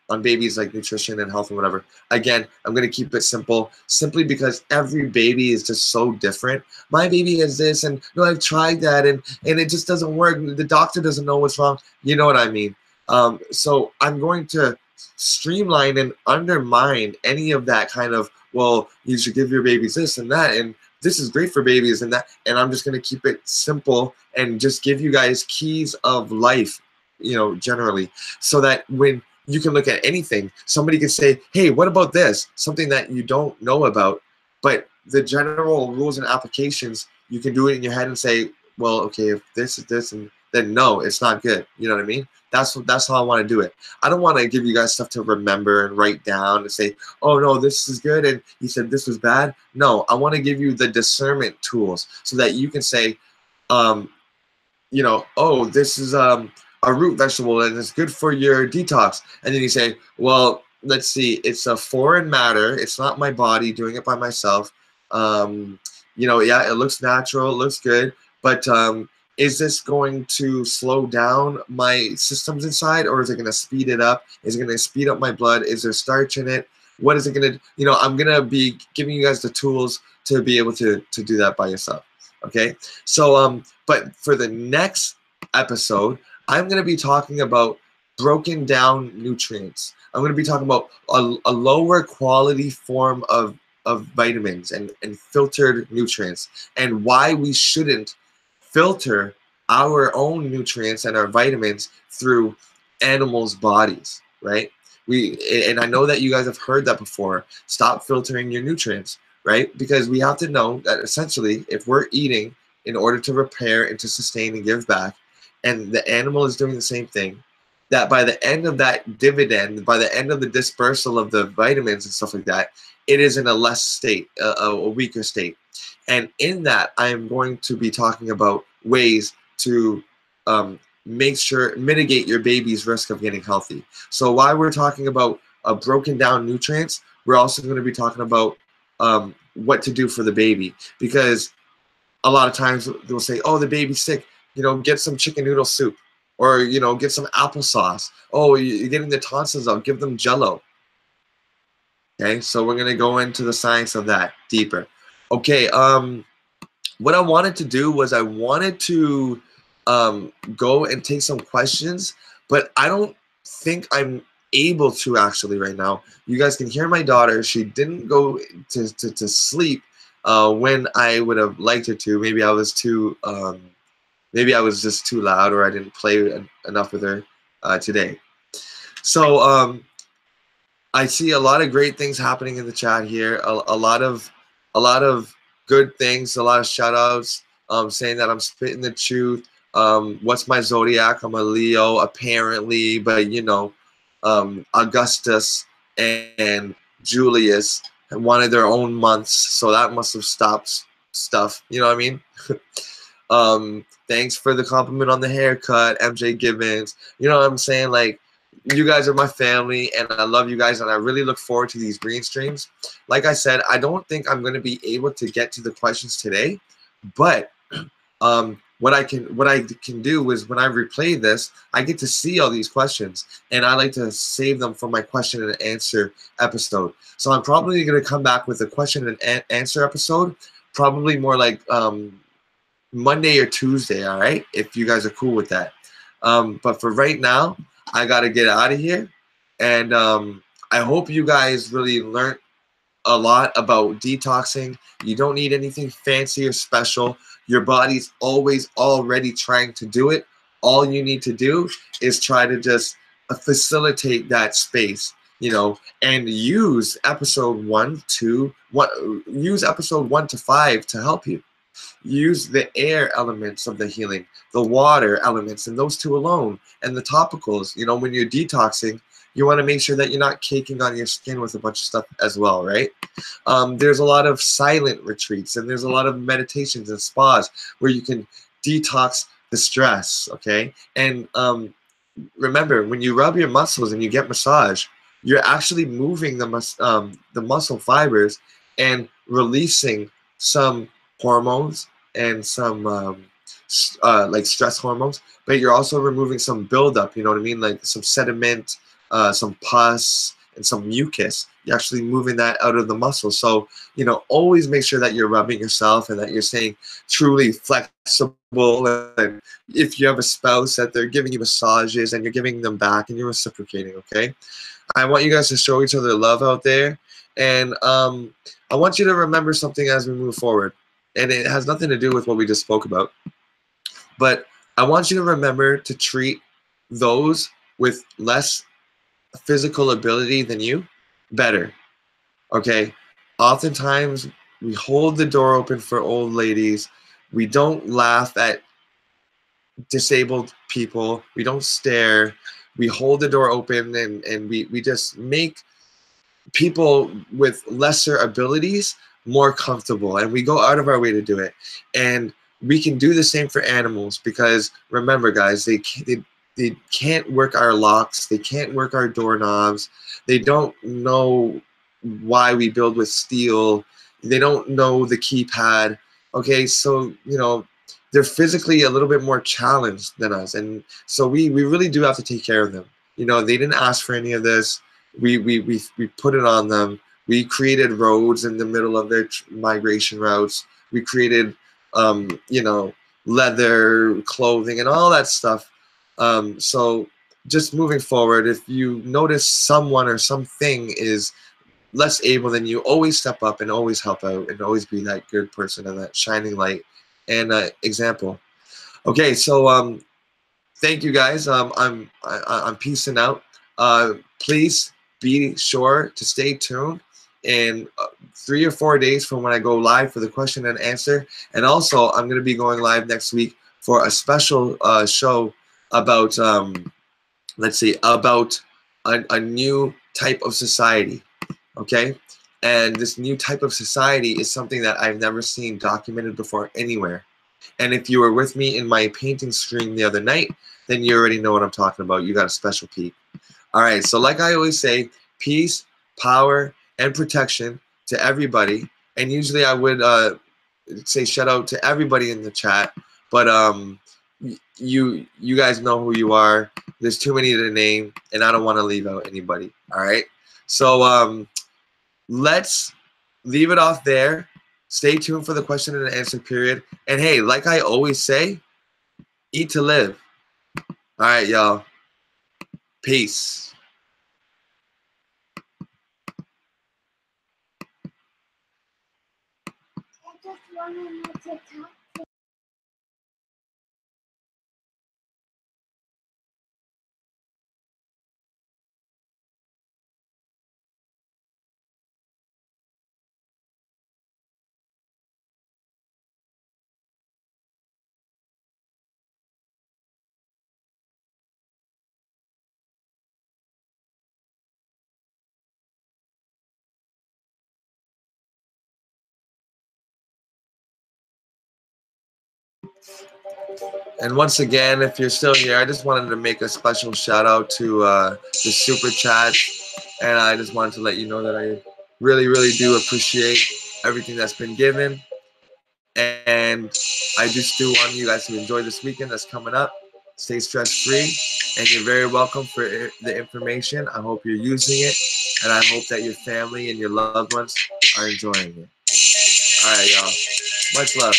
like nutrition and health and whatever. Again, I'm going to keep it simple, simply because every baby is just so different. My baby is this, and no, I've tried that, and it just doesn't work. The doctor doesn't know what's wrong. You know what I mean? So I'm going to streamline and undermine any of that kind of, well, you should give your babies this and that, and this is great for babies and that, and I'm just going to keep it simple and just give you guys keys of life, generally, so that when you can look at anything, somebody can say, hey, what about this? Something that you don't know about, but the general rules and applications, you can do it in your head and say, well, okay, if this is this, and then no, it's not good. You know what I mean? That's how I want to do it. I don't want to give you guys stuff to remember and write down and say, oh no, this is good and you said this was bad. No, I want to give you the discernment tools so that you can say, oh, this is a root vegetable and it's good for your detox. And then you say, well, let's see, it's a foreign matter. It's not my body doing it by myself. Yeah, it looks natural, it looks good, but is this going to slow down my systems inside, or is it going to speed it up? Is it going to speed up my blood? Is there starch in it? What is it going to, I'm going to be giving you guys the tools to be able to do that by yourself. Okay. So, but for the next episode, I'm going to be talking about broken down nutrients. I'm going to be talking about a lower quality form of vitamins and filtered nutrients, and why we shouldn't filter our own nutrients and our vitamins through animals' bodies, right? And I know that you guys have heard that before. Stop filtering your nutrients, right? Because we have to know that essentially, if we're eating in order to repair and to sustain and give back, and the animal is doing the same thing, that by the end of that dividend, by the end of the dispersal of the vitamins and stuff like that, it is in a less state, a weaker state. And in that, I am going to be talking about ways to mitigate your baby's risk of getting healthy. So while we're talking about broken down nutrients, we're also going to be talking about what to do for the baby. Because a lot of times they'll say, oh, the baby's sick, get some chicken noodle soup, or, get some applesauce. Oh, you're getting the tonsils out, give them Jell-O. Okay, so we're going to go into the science of that deeper. Okay, what I wanted to do was I wanted to go and take some questions, but I don't think I'm able to actually right now. You guys can hear my daughter. She didn't go to sleep when I would have liked her to. Maybe I was too, maybe I was just too loud, or I didn't play enough with her today. So I see a lot of great things happening in the chat here. A lot of good things, a lot of shout outs. saying that I'm spitting the truth. What's my zodiac? I'm a Leo, apparently, but you know, Augustus and Julius wanted their own months, so that must have stopped stuff. You know what I mean? Thanks for the compliment on the haircut, MJ Gibbons. You know what I'm saying? Like, you guys are my family, and I love you guys, and I really look forward to these green streams. Like I said, I don't think I'm going to be able to get to the questions today, but what I can do is when I replay this, I get to see all these questions, and I like to save them for my question and answer episode. So I'm probably going to come back with a question and answer episode, probably more like Monday or Tuesday, all right? If you guys are cool with that. But for right now, I got to get out of here. And I hope you guys really learned a lot about detoxing. You don't need anything fancy or special. Your body's always already trying to do it. All you need to do is try to just facilitate that space, you know, and use episode 1 to 5 to help you. Use the air elements of the healing, the water elements, and those two alone, and the topicals. You know, when you're detoxing, you want to make sure that you're not caking on your skin with a bunch of stuff as well, right? There's a lot of silent retreats, and there's a lot of meditations and spas where you can detox the stress, okay? And remember, when you rub your muscles and you get massage, you're actually moving the muscle fibers and releasing some hormones and some like stress hormones, but you're also removing some buildup, you know what I mean? Like some sediment, some pus, and some mucus. You're actually moving that out of the muscle. So, you know, always make sure that you're rubbing yourself and that you're staying truly flexible. And if you have a spouse, that they're giving you massages and you're giving them back and you're reciprocating, okay? I want you guys to show each other love out there. And I want you to remember something as we move forward. And it has nothing to do with what we just spoke about. But I want you to remember to treat those with less physical ability than you better, okay? Oftentimes, we hold the door open for old ladies. We don't laugh at disabled people. We don't stare. We hold the door open, and we just make people with lesser abilities more comfortable, and we go out of our way to do it. And we can do the same for animals, because remember, guys, they can't work our locks, they can't work our doorknobs, they don't know why we build with steel, they don't know the keypad, okay? So, you know, they're physically a little bit more challenged than us, and so we really do have to take care of them. You know, they didn't ask for any of this. We put it on them. We created roads in the middle of their migration routes. We created, you know, leather, clothing, and all that stuff. So just moving forward, if you notice someone or something is less able than you, always step up and always help out and always be that good person and that shining light and example. Okay, so thank you guys. I'm peacing out. Please be sure to stay tuned in 3 or 4 days from when I go live for the question and answer. And also, I'm going to be going live next week for a special show about, let's see, about a new type of society. Okay? And this new type of society is something that I've never seen documented before anywhere. And if you were with me in my painting stream the other night, then you already know what I'm talking about. You got a special peek. All right, so like I always say, peace, power, and protection to everybody. And usually I would say shout out to everybody in the chat, but you guys know who you are. There's too many to name, and I don't want to leave out anybody. All right, so let's leave it off there. Stay tuned for the question and answer period. And hey, like I always say, eat to live. All right, y'all. Peace. I just wanted to talk. And once again, if you're still here, I just wanted to make a special shout out to the super chat, and I just wanted to let you know that I really, really do appreciate everything that's been given, and I just do want you guys to enjoy this weekend that's coming up. Stay stress free, and you're very welcome for the information. I hope you're using it, and I hope that your family and your loved ones are enjoying it. All right, y'all. Much love.